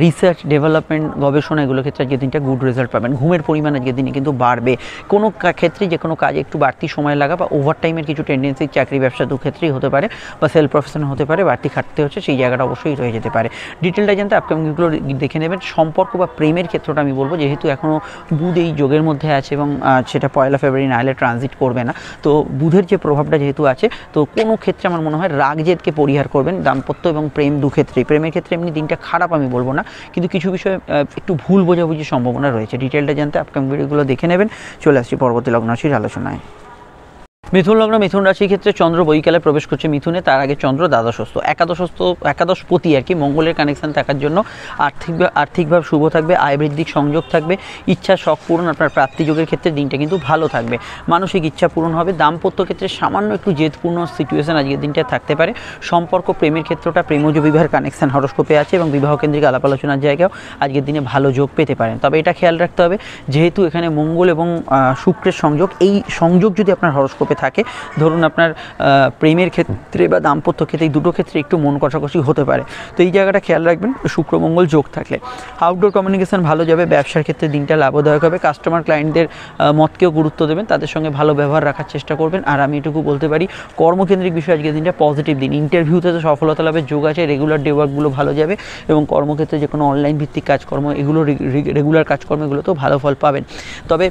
রিসার্চ ডেভেলপমেন্ট গবেষণা এগুলোর ক্ষেত্রে আজকের দিনটা গুড রেজাল্ট পাবেন। ঘুমের পরিমাণ আজকের দিনে কিন্তু বাড়বে, কোনো ক্ষেত্রে যে কোনো কাজে একটু বাড়তি সময় লাগা বা ওভারটাইমের কিছু টেন্ডেন্সি চাকরি ব্যবসা দু ক্ষেত্রেই হতে পারে বা সেলফ প্রফেশন হতে পারে, বাড়তি খাটতে হচ্ছে সেই জায়গাটা অবশ্যই রয়ে যেতে পারে। ডিটেলটা জানতে আপকামিংগুলো দেখে নেবেন। সম্পর্ক বা প্রেমের ক্ষেত্রটা আমি বলবো যেহেতু এখনও বুধ এই যোগের মধ্যে আছে এবং সেটা 1 ফেব্রুয়ারি না হলে ট্রানজিট করবে না, তো বুধের যে প্রভাবটা যেহেতু আছে, তো কোনো ক্ষেত্রে আমার মনে হয় রাগ জেদকে পরিহার করবেন দাম্পত্য এবং প্রেম দু ক্ষেত্রেই। প্রেমের ক্ষেত্রে এমনি দিনটা খারাপ আমি বলবো না, কিন্তু কিছু বিষয়ে একটু ভুল বোঝাবুঝির সম্ভাবনা রয়েছে। ডিটেলটা জানতে আপকামিং ভিডিওগুলো দেখে নেবেন। চলে আসছি পরবর্তী লগ্ন রাশির আলোচনায়। মিথুন লগ্ন মিথুন রাশির ক্ষেত্রে চন্দ্র বৈকালে প্রবেশ করছে মিথুনে, তার আগে চন্দ্র দ্বাদশস্থ একাদশপতি আর কি, মঙ্গলের কানেকশন থাকার জন্য আর্থিকভাবে শুভ থাকবে, আয় বৃদ্ধির সংযোগ থাকবে, ইচ্ছা শখ পূরণ আপনার প্রাপ্তিযোগের ক্ষেত্রে দিনটা কিন্তু ভালো থাকবে, মানসিক ইচ্ছা পূরণ হবে। দাম্পত্য ক্ষেত্রে সামান্য একটু জেদপূর্ণ সিচুয়েশন আজকের দিনটা থাকতে পারে। সম্পর্ক প্রেমের ক্ষেত্রটা প্রেমজ বিবাহের কানেকশন হরস্কোপে আছে এবং বিবাহ কেন্দ্রিক আলাপ আলোচনার জায়গাও আজকের দিনে ভালো যোগ পেতে পারেন। তবে এটা খেয়াল রাখতে হবে যেহেতু এখানে মঙ্গল এবং শুক্রের সংযোগ, এই সংযোগ যদি আপনার হরস্কোপে থাকে, ধরুন আপনার প্রেমের ক্ষেত্রে বা দাম্পত্য ক্ষেত্রে এই দুটো ক্ষেত্রে একটু মন কষাকষি হতে পারে, তো এই জায়গাটা খেয়াল রাখবেন শুক্র মঙ্গল যোগ থাকলে। আউটডোর কমিউনিকেশন ভালো যাবে, ব্যবসার ক্ষেত্রে দিনটা লাভদায়ক হবে, কাস্টমার ক্লায়েন্টদের মতকেও গুরুত্ব দেবেন, তাদের সঙ্গে ভালো ব্যবহার রাখার চেষ্টা করবেন। আর আমি এটুকু বলতে পারি কর্মকেন্দ্রিক বিষয়ে আজকের দিনটা পজিটিভ দিন, ইন্টারভিউতে তো সফলতা লাভের যোগ আছে, রেগুলার ডে ওয়ার্কগুলো ভালো যাবে এবং কর্মক্ষেত্রে যে কোনো অনলাইন ভিত্তিক কাজকর্ম এগুলো রেগুলার কাজকর্ম এগুলোতেও ভালো ফল পাবেন। তবে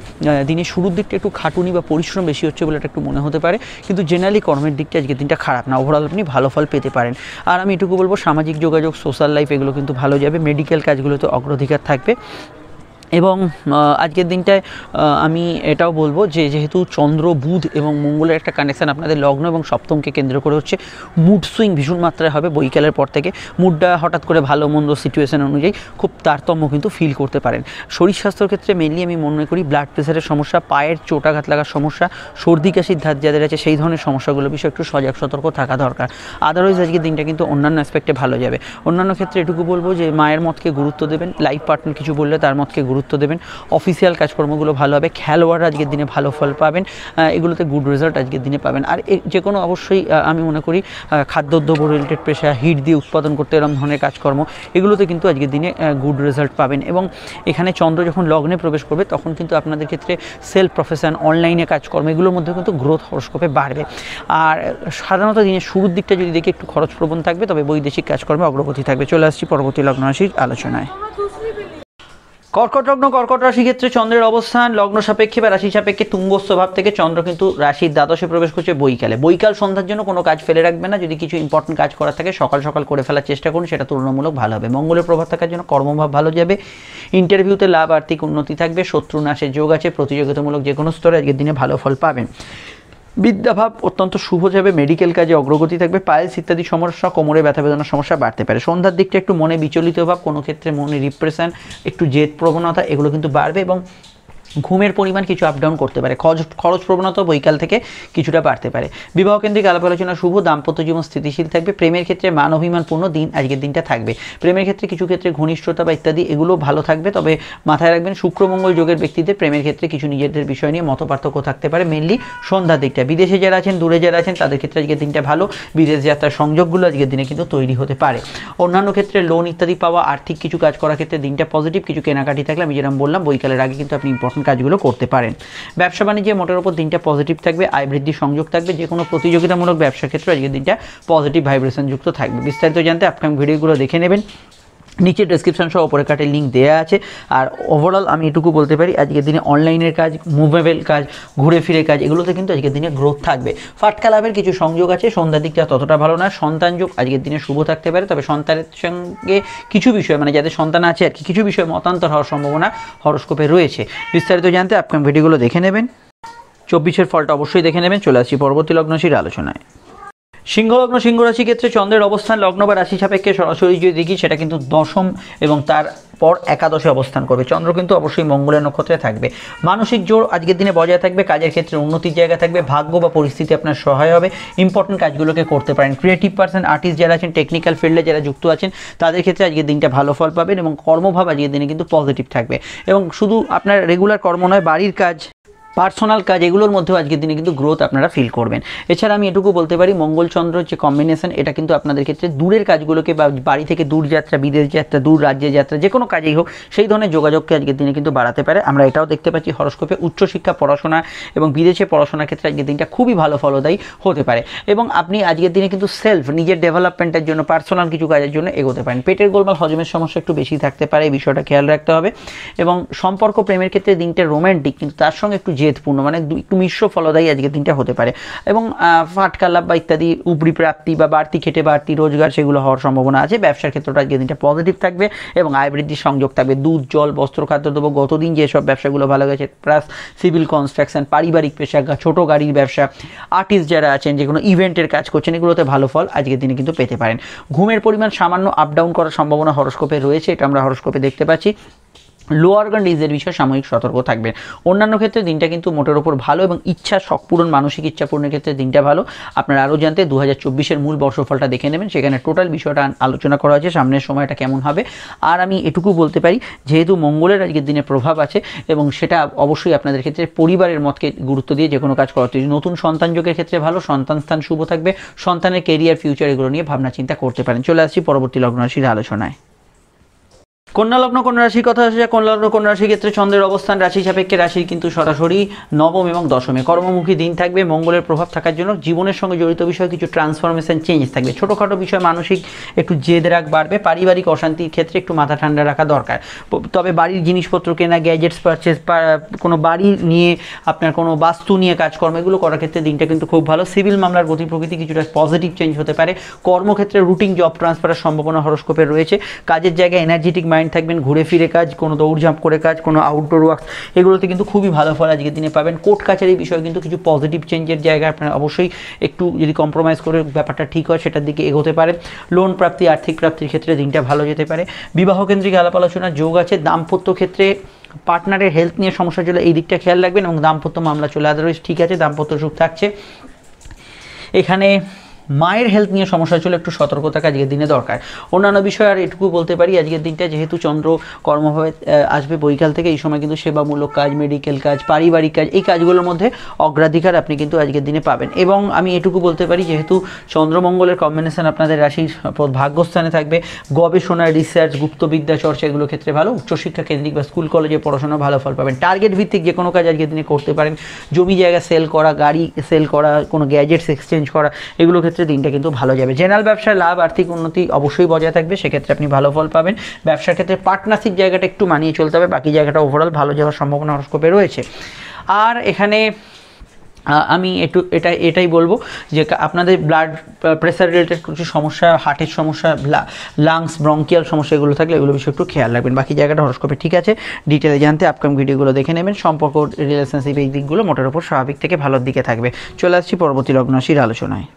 দিনের শুরুর দিকটা একটু খাটুনি বা পরিশ্রম বেশি হচ্ছে বলে এটা একটু মনে হতে পারে, কিন্তু জেনারেলি কর্মের দিকটা আজকের দিনটা খারাপ না, ওভারঅল আপনি ভালো ফল পেতে পারেন। আর আমি এটুকু বলবো সামাজিক যোগাযোগ সোশ্যাল লাইফ এগুলো কিন্তু ভালো যাবে, মেডিকেল কাজগুলোতে অগ্রাধিকার থাকবে। এবং আজকের দিনটায় আমি এটাও বলবো যে যেহেতু চন্দ্র বুধ এবং মঙ্গলের একটা কানেকশান আপনাদের লগ্ন এবং সপ্তমকে কেন্দ্র করে হচ্ছে, মুড সুইং ভীষণ মাত্রায় হবে বৈকালের পর থেকে। মুডটা হঠাৎ করে ভালো মন্দ সিচুয়েশন অনুযায়ী খুব তারতম্য কিন্তু ফিল করতে পারেন। শরীর স্বাস্থ্যের ক্ষেত্রে মেনলি আমি মনে করি ব্লাড প্রেশারের সমস্যা, পায়ের চোটাঘাত লাগার সমস্যা, সর্দি কাশির ধাত যাদের আছে সেই ধরনের সমস্যাগুলো বিষয়ে একটু সজাগ সতর্ক থাকা দরকার। আদারওয়াইজ আজকের দিনটা কিন্তু অন্যান্য অ্যাসপেক্টে ভালো যাবে। অন্যান্য ক্ষেত্রে এটুকু বলবো যে মায়ের মতকে গুরুত্ব দেবেন, লাইফ পার্টনার কিছু বললে তার মতকে গুরুত্ব দেবেন, অফিসিয়াল কাজকর্মগুলো ভালো হবে, খেলোয়াড় আজকের দিনে ভালো ফল পাবেন, এগুলোতে গুড রেজাল্ট আজকের দিনে পাবেন। আর যে কোনো অবশ্যই আমি মনে করি খাদ্যদ্রব্য রিলেটেড পেশা, হিট দিয়ে উৎপাদন করতে এরকম ধরনের কাজকর্ম এগুলোতে কিন্তু আজকের দিনে গুড রেজাল্ট পাবেন। এবং এখানে চন্দ্র যখন লগ্নে প্রবেশ করবে তখন কিন্তু আপনাদের ক্ষেত্রে সেলফ প্রফেশন অনলাইনে কাজকর্ম এগুলোর মধ্যে কিন্তু গ্রোথ হরস্কোপে বাড়বে। আর সাধারণত দিনের শুরুর দিকটা যদি দেখি একটু খরচপ্রবণ থাকবে, তবে বৈদেশিক কাজকর্মে অগ্রগতি থাকবে। চলে আসছি পরবর্তী লগ্ন রাশির আলোচনায়। কর্কট লগ্ন কর্কট রাশি ক্ষেত্রে চন্দ্রের অবস্থান লগ্ন সাপেক্ষে বা রাশি সাপেক্ষে তুঙ্গস্থ ভাব থেকে চন্দ্র কিন্তু রাশির দ্বাদশে প্রবেশ করছে বৈকালে। বৈকাল সন্ধ্যার জন্য কোনো কাজ ফেলে রাখবে না, যদি কিছু ইম্পর্টেন্ট কাজ করার থাকে সকাল সকাল করে ফেলার চেষ্টা করুন, সেটা তুলনামূলক ভালো হবে। মঙ্গলের প্রভাব থাকার জন্য কর্মভাব ভালো যাবে, ইন্টারভিউতে লাভ আর্থিক উন্নতি থাকবে, শত্রু নাশের যোগ আছে, প্রতিযোগিতামূলক যে কোনো স্তরে আজকের দিনে ভালো ফল পাবেন। বিদ্যাভাব অত্যন্ত শুভ যাবে, মেডিকেল কাজে অগ্রগতি থাকবে, পাইলস ইত্যাদি সমস্যা, কোমরে ব্যথা বেদনার সমস্যা বাড়তে পারে। সন্ধ্যার দিকটা একটু মনে বিচলিত ভাব, কোনো ক্ষেত্রে মনে রিপ্রেশন, একটু জেদ প্রবণতা এগুলো কিন্তু বাড়বে এবং ঘুমের পরিমাণ কিছু আপ ডাউন করতে পারে, খরচ প্রবণতা বৈকাল থেকে কিছুটা বাড়তে পারে। বিবাহ কেন্দ্রিক আলাপ আলোচনা শুভ, দাম্পত্য জীবন স্থিতিশীল থাকবে। প্রেমের ক্ষেত্রে মান অভিমানপূর্ণ দিন আজকের দিনটা থাকবে। প্রেমের ক্ষেত্রে কিছু ক্ষেত্রে ঘনিষ্ঠতা বা ইত্যাদি এগুলো ভালো থাকবে, তবে মাথায় রাখবেন শুক্র মঙ্গল যোগের ব্যক্তিদের প্রেমের ক্ষেত্রে কিছু নিজেদের বিষয় নিয়ে মতপার্থক্য থাকতে পারে, মেনলি সন্ধ্যার দিকটা। বিদেশে যারা আছেন দূরে যারা আছেন তাদের ক্ষেত্রে আজকের দিনটা ভালো, বিদেশ যাত্রার সংযোগগুলো আজকের দিনে কিন্তু তৈরি হতে পারে। অন্যান্য ক্ষেত্রে লোন ইত্যাদি পাওয়া, আর্থিক কিছু কাজ করার ক্ষেত্রে দিনটা পজিটিভ, কিছু কেনাকাটি থাকলে আমি যেরকম বললাম বৈকালের আগে কিন্তু আপনি ইম্পর্টেন্ট কাজগুলো করতে পারেন। ব্যবসা বাণিজ্যে মোটের উপর দিনটা পজিটিভ থাকবে, আয় বৃদ্ধির সংযোগ থাকবে, যে কোনো প্রতিযোগিতামূলক ব্যবসার ক্ষেত্রে আজকের দিনটা পজিটিভ ভাইব্রেশন যুক্ত থাকবে। বিস্তারিত জানতে আপকামিং ভিডিওগুলো দেখে নেবেন। নিচে ডেসক্রিপশন সহ ওপরে কার্ডের লিঙ্ক দেওয়া আছে। আর ওভারঅল আমি এটুকু বলতে পারি আজকের দিনে অনলাইনের কাজ, মুভেবল কাজ, ঘুরে ফিরে কাজ, এগুলোতে কিন্তু আজকের দিনে গ্রোথ থাকবে। ফাটকা লাভের কিছু সংযোগ আছে, সন্ধ্যার দিকটা ততটা ভালো না। সন্তান যোগ আজকের দিনে শুভ থাকতে পারে, তবে সন্তানের সঙ্গে কিছু বিষয় মানে যাদের সন্তান আছে আর কি কিছু বিষয় মতান্তর হওয়ার সম্ভাবনা হরোস্কোপে রয়েছে। বিস্তারিত জানতে আপকামিং ভিডিওগুলো দেখে নেবেন, 24-এর ফলটা অবশ্যই দেখে নেবেন। চলে আসছি পরবর্তী লগ্নশীর আলোচনায়। সিংহ লগ্ন, সিংহ রাশি ক্ষেত্রে চন্দ্রের অবস্থান লগ্ন বা রাশি সাপেক্ষে সরাসরি যদি দেখি সেটা কিন্তু দশম এবং তারপর একাদশে অবস্থান করবে। চন্দ্র কিন্তু অবশ্যই মঙ্গলের নক্ষত্রে থাকবে। মানসিক জোর আজকের দিনে বজায় থাকবে, কাজের ক্ষেত্রে উন্নতির জায়গা থাকবে, ভাগ্য বা পরিস্থিতি আপনার সহায় হবে, ইম্পর্টেন্ট কাজগুলোকে করতে পারেন। ক্রিয়েটিভ পার্সন, আর্টিস্ট যারা আছেন, টেকনিক্যাল ফিল্ডে যারা যুক্ত আছেন তাদের ক্ষেত্রে আজকের দিনটা ভালো ফল পাবেন এবং কর্মভাব আজকের দিনে কিন্তু পজিটিভ থাকবে। এবং শুধু আপনার রেগুলার কর্ম নয়, বাড়ির কাজ, পার্সোনাল কাজ, এগুলোর মধ্যেও আজকের দিনে কিন্তু গ্রোথ আপনারা ফিল করবেন। এছাড়া আমি এটুকু বলতে পারি মঙ্গলচন্দ্র যে কম্বিনেশন, এটা কিন্তু আপনাদের ক্ষেত্রে দূরের কাজগুলোকে বা বাড়ি থেকে দূর যাত্রা, বিদেশ যাত্রা, দূর রাজ্যে যাত্রা, যে কোনো কাজেই হোক সেই ধরনের যোগাযোগকে আজকের দিনে কিন্তু বাড়াতে পারে। আমরা এটাও দেখতে পাচ্ছি হরোস্কোপে উচ্চশিক্ষা, পড়াশোনা এবং বিদেশে পড়াশোনার ক্ষেত্রে আজকের দিনটা খুবই ভালো ফলদায়ী হতে পারে। এবং আপনি আজকের দিনে কিন্তু নিজের ডেভেলপমেন্টের জন্য, পার্সোনাল কিছু কাজের জন্য এগোতে পারেন। পেটের গোলমাল, হজমের সমস্যা একটু বেশি থাকতে পারে, এই বিষয়টা খেয়াল রাখতে হবে। এবং সম্পর্ক, প্রেমের ক্ষেত্রে দিনটা রোম্যান্টিক কিন্তু তার সঙ্গে একটু জেদপূর্ণ, মানে একটু মিশ্র ফলদায়ী আজকের দিনটা হতে পারে। এবং ফাটকা লাভ বা ইত্যাদি উপরি প্রাপ্তি বা বাড়তি খেটে বাড়তি রোজগার সেগুলো হওয়ার সম্ভাবনা আছে। ব্যবসার ক্ষেত্রটা আজকের দিনটা পজিটিভ থাকবে এবং আয় বৃদ্ধির সংযোগ থাকবে। দুধ, জল, বস্ত্র, খাদ্যদ্রব্য, গতদিন যেসব ব্যবসাগুলো ভালো গেছে, প্লাস সিভিল কনস্ট্রাকশন, পারিবারিক পেশা, ছোটো গাড়ির ব্যবসা, আর্টিস্ট যারা আছেন, যে কোনো ইভেন্টের কাজ করছেন, এগুলোতে ভালো ফল আজকের দিনে কিন্তু পেতে পারেন। ঘুমের পরিমাণ সামান্য আপ ডাউন করার সম্ভাবনা হরোস্কোপে রয়েছে, এটা আমরা হরোস্কোপে দেখতে পাচ্ছি। লো অর্গান ডিজিজের বিষয়ে সাময়িক সতর্ক থাকবেন। অন্যান্য ক্ষেত্রে দিনটা কিন্তু মোটের ওপর ভালো এবং ইচ্ছা শখ পূরণ, মানসিক ইচ্ছা পূরণের ক্ষেত্রে দিনটা ভালো। আপনারা আরও জানতে 2024-এর মূল বর্ষফলটা দেখে নেবেন, সেখানে টোটাল বিষয়টা আলোচনা করা হয়েছে, সামনের সময়টা কেমন হবে। আর আমি এটুকু বলতে পারি যেহেতু মঙ্গলের আজকের দিনে প্রভাব আছে এবং সেটা অবশ্যই আপনাদের ক্ষেত্রে পরিবারের মতকে গুরুত্ব দিয়ে যে কোনো কাজ করা হচ্ছে। নতুন সন্তান যোগের ক্ষেত্রে ভালো, সন্তান স্থান শুভ থাকবে, সন্তানের কেরিয়ার, ফিউচার এগুলো নিয়ে ভাবনা চিন্তা করতে পারেন। চলে আসছি পরবর্তী লগ্ন রাশির আলোচনায়। কন্যা লগ্ন, কন্যা রাশির কথা আসছে। কন্যা লগ্ন, কন্যা রাশির ক্ষেত্রে চন্দ্রের অবস্থান রাশি সাপেক্ষে রাশির কিন্তু সরাসরি নবম এবং দশমে। কর্মমুখী দিন থাকবে, মঙ্গলের প্রভাব থাকার জন্য জীবনের সঙ্গে জড়িত বিষয়ে কিছু ট্রান্সফরমেশন, চেঞ্জ থাকবে। ছোটোখাটো বিষয় মানসিক একটু জেদ রাগ বাড়বে। পারিবারিক অশান্তির ক্ষেত্রে একটু মাথা ঠান্ডা রাখা দরকার। তবে বাড়ির জিনিসপত্র কেনা, গ্যাজেটস পারচেস, কোনো বাড়ি নিয়ে আপনার কোনো বাস্তু নিয়ে কাজকর্ম এগুলো করার ক্ষেত্রে দিনটা কিন্তু খুব ভালো। সিভিল মামলার গতি প্রকৃতি কিছুটা পজিটিভ চেঞ্জ হতে পারে। কর্মক্ষেত্রে রুটিন জব ট্রান্সফারের সম্ভাবনা হরোস্কোপে রয়েছে। কাজের জায়গায় এনার্জেটিক মাইন্ড থাকবেন, ঘুরে ফিরে কাজ, কোনো দৌড়ঝাঁপ করে কাজ, কোনো আউটডোর ওয়ার্ক, এগুলোতে কিন্তু খুবই ভালো ফল আজকের দিনে পাবেন। কোর্ট কাছারির বিষয়ে কিন্তু কিছু পজিটিভ চেঞ্জের জায়গায় আপনারা অবশ্যই একটু যদি কম্প্রোমাইজ করে ব্যাপারটা ঠিক হয় সেটার দিকে এগোতে পারেন। লোন প্রাপ্তি, আর্থিক প্রাপ্তির ক্ষেত্রে দিনটা ভালো যেতে পারে। বিবাহ কেন্দ্রিক আলাপ আলোচনার যোগ আছে। দাম্পত্য ক্ষেত্রে পার্টনারের হেলথ নিয়ে সমস্যা চলে, এই দিকটা খেয়াল রাখবেন এবং দাম্পত্য মামলা চলে, আদারওয়াইজ ঠিক আছে, দাম্পত্য সুখ থাকছে। এখানে মায়ের হেলথ নিয়ে সমস্যা চলে, একটু সতর্ক থাকা আজকের দিনে দরকার। অন্যান্য বিষয় আর এটুকু বলতে পারি আজকের দিনটা যেহেতু চন্দ্র কর্মভাবে আসবে বৈকাল থেকে, এই সময় কিন্তু সেবামূলক কাজ, মেডিকেল কাজ, পারিবারিক কাজ, এই কাজগুলোর মধ্যে অগ্রাধিকার আপনি কিন্তু আজকের দিনে পাবেন। এবং আমি এটুকু বলতে পারি যেহেতু চন্দ্রমঙ্গলের কম্বিনেশন আপনাদের রাশির ভাগ্যস্থানে থাকবে, গবেষণা, রিসার্চ, গুপ্তবিদ্যা চর্চা এগুলোর ক্ষেত্রে ভালো। উচ্চশিক্ষা কেন্দ্রিক বা স্কুল কলেজে পড়াশোনা ভালো ফল পাবেন। টার্গেট ভিত্তিক যে কোনো কাজ আজকের দিনে করতে পারেন। জমি জায়গা সেল করা, গাড়ি সেল করা, কোনো গ্যাজেটস এক্সচেঞ্জ করা, এগুলো ক্ষেত্রে দিনটা কিন্তু ভালো যাবে। জেনারেল ব্যবসায় লাভ, আর্থিক উন্নতি অবশ্যই বজায় থাকবে, সেক্ষেত্রে আপনি ভালো ফল পাবেন। ব্যবসার ক্ষেত্রে পার্টনারশিপ জায়গাটা একটু মানিয়ে চলতে হবে, বাকি জায়গাটা ওভারঅল ভালো যাওয়ার সম্ভাবনা হরোস্কোপে রয়েছে। আর এখানে আমি এটাই বলবো যে আপনাদের ব্লাড প্রেসার রিলেটেড কিছু সমস্যা, হার্টের সমস্যা, লাংস, ব্রঙ্কিয়াল সমস্যা এগুলো থাকলে এগুলো বিষয়ে একটু খেয়াল রাখবেন। বাকি জায়গাটা হরোস্কোপে ঠিক আছে। ডিটেলে জানতে আপকামিং ভিডিওগুলো দেখে নেবেন। সম্পর্ক, রিলেশনশিপ এই দিকগুলো মোটের উপর স্বাভাবিক থেকে ভালোর দিকে থাকবে। চলে আসছি পরবর্তী লগ্ন রাশির আলোচনায়।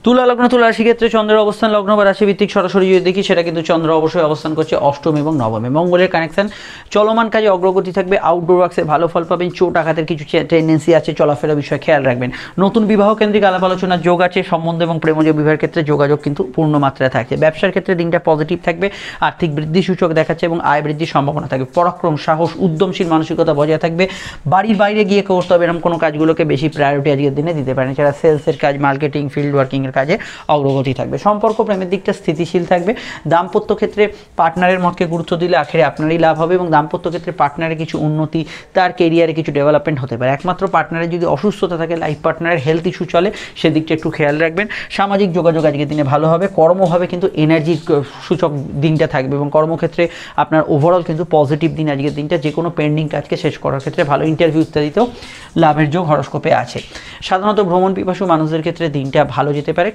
তুলা লগ্ন, তুলা রাশি ক্ষেত্রে চন্দ্রের অবস্থান লগ্ন বা রাশি ভিত্তিক সরাসরি যদি দেখি সেটা কিন্তু চন্দ্র অবশ্যই অবস্থান করছে অষ্টম এবং নবমে। মঙ্গলের কানেকশন, চলমান কাজে অগ্রগতি থাকবে, আউটডোর ওয়ার্কসে ভালো ফল পাবেন। চোট আঘাতের কিছু টেন্ডেন্সি আছে, চলাফেরা বিষয়ে খেয়াল রাখবেন। নতুন বিবাহ কেন্দ্রিক আলাপ আলোচনার যোগ আছে। সম্বন্ধ এবং প্রেমজ বিবাহের ক্ষেত্রে যোগাযোগ কিন্তু পূর্ণ মাত্রায় থাকছে। ব্যবসার ক্ষেত্রে দিনটা পজিটিভ থাকবে, আর্থিক বৃদ্ধি সূচক দেখাচ্ছে এবং আয় বৃদ্ধির সম্ভাবনা থাকবে। পরাক্রম, সাহস, উদ্যমশীল মানসিকতা বজায় থাকবে। বাড়ির বাইরে গিয়ে করতে হবে এরকম কোনো কাজগুলোকে বেশি প্রায়োরিটি আজকের দিনে দিতে পারেন। যারা সেলসের কাজ, মার্কেটিং, ফিল্ড ওয়ার্কিং কনস্ট্রাকশনের কাজে অগ্রগতি থাকবে। সম্পর্ক প্রেমের দিকটা স্থিতিশীল থাকবে। দাম্পত্য ক্ষেত্রে পার্টনারের মতকে গুরুত্ব দিলে আখেরে আপনারই লাভ হবে এবং দাম্পত্য ক্ষেত্রে পার্টনারের কিছু উন্নতি, তার কেরিয়ারে কিছু ডেভেলপমেন্ট হতে পারে। একমাত্র পার্টনারের যদি অসুস্থতা থাকে, লাইফ পার্টনারের হেলথ ইস্যু চলে, সেদিকটা একটু খেয়াল রাখবেন। সামাজিক যোগাযোগ আজকের দিনে ভালো হবে। কর্মভাবে কিন্তু এনার্জির সূচক দিনটা থাকবে এবং কর্মক্ষেত্রে আপনার ওভারঅল কিন্তু পজিটিভ দিন আজকের দিনটা। যে কোনো পেন্ডিং কাজকে শেষ করার ক্ষেত্রে ভালো, ইন্টারভিউ ইত্যাদিতেও লাভের যোগ হরস্কোপে আছে। সাধারণত ভ্রমণ পিপাসু মানুষদের ক্ষেত্রে দিনটা ভালো যেতে পারে,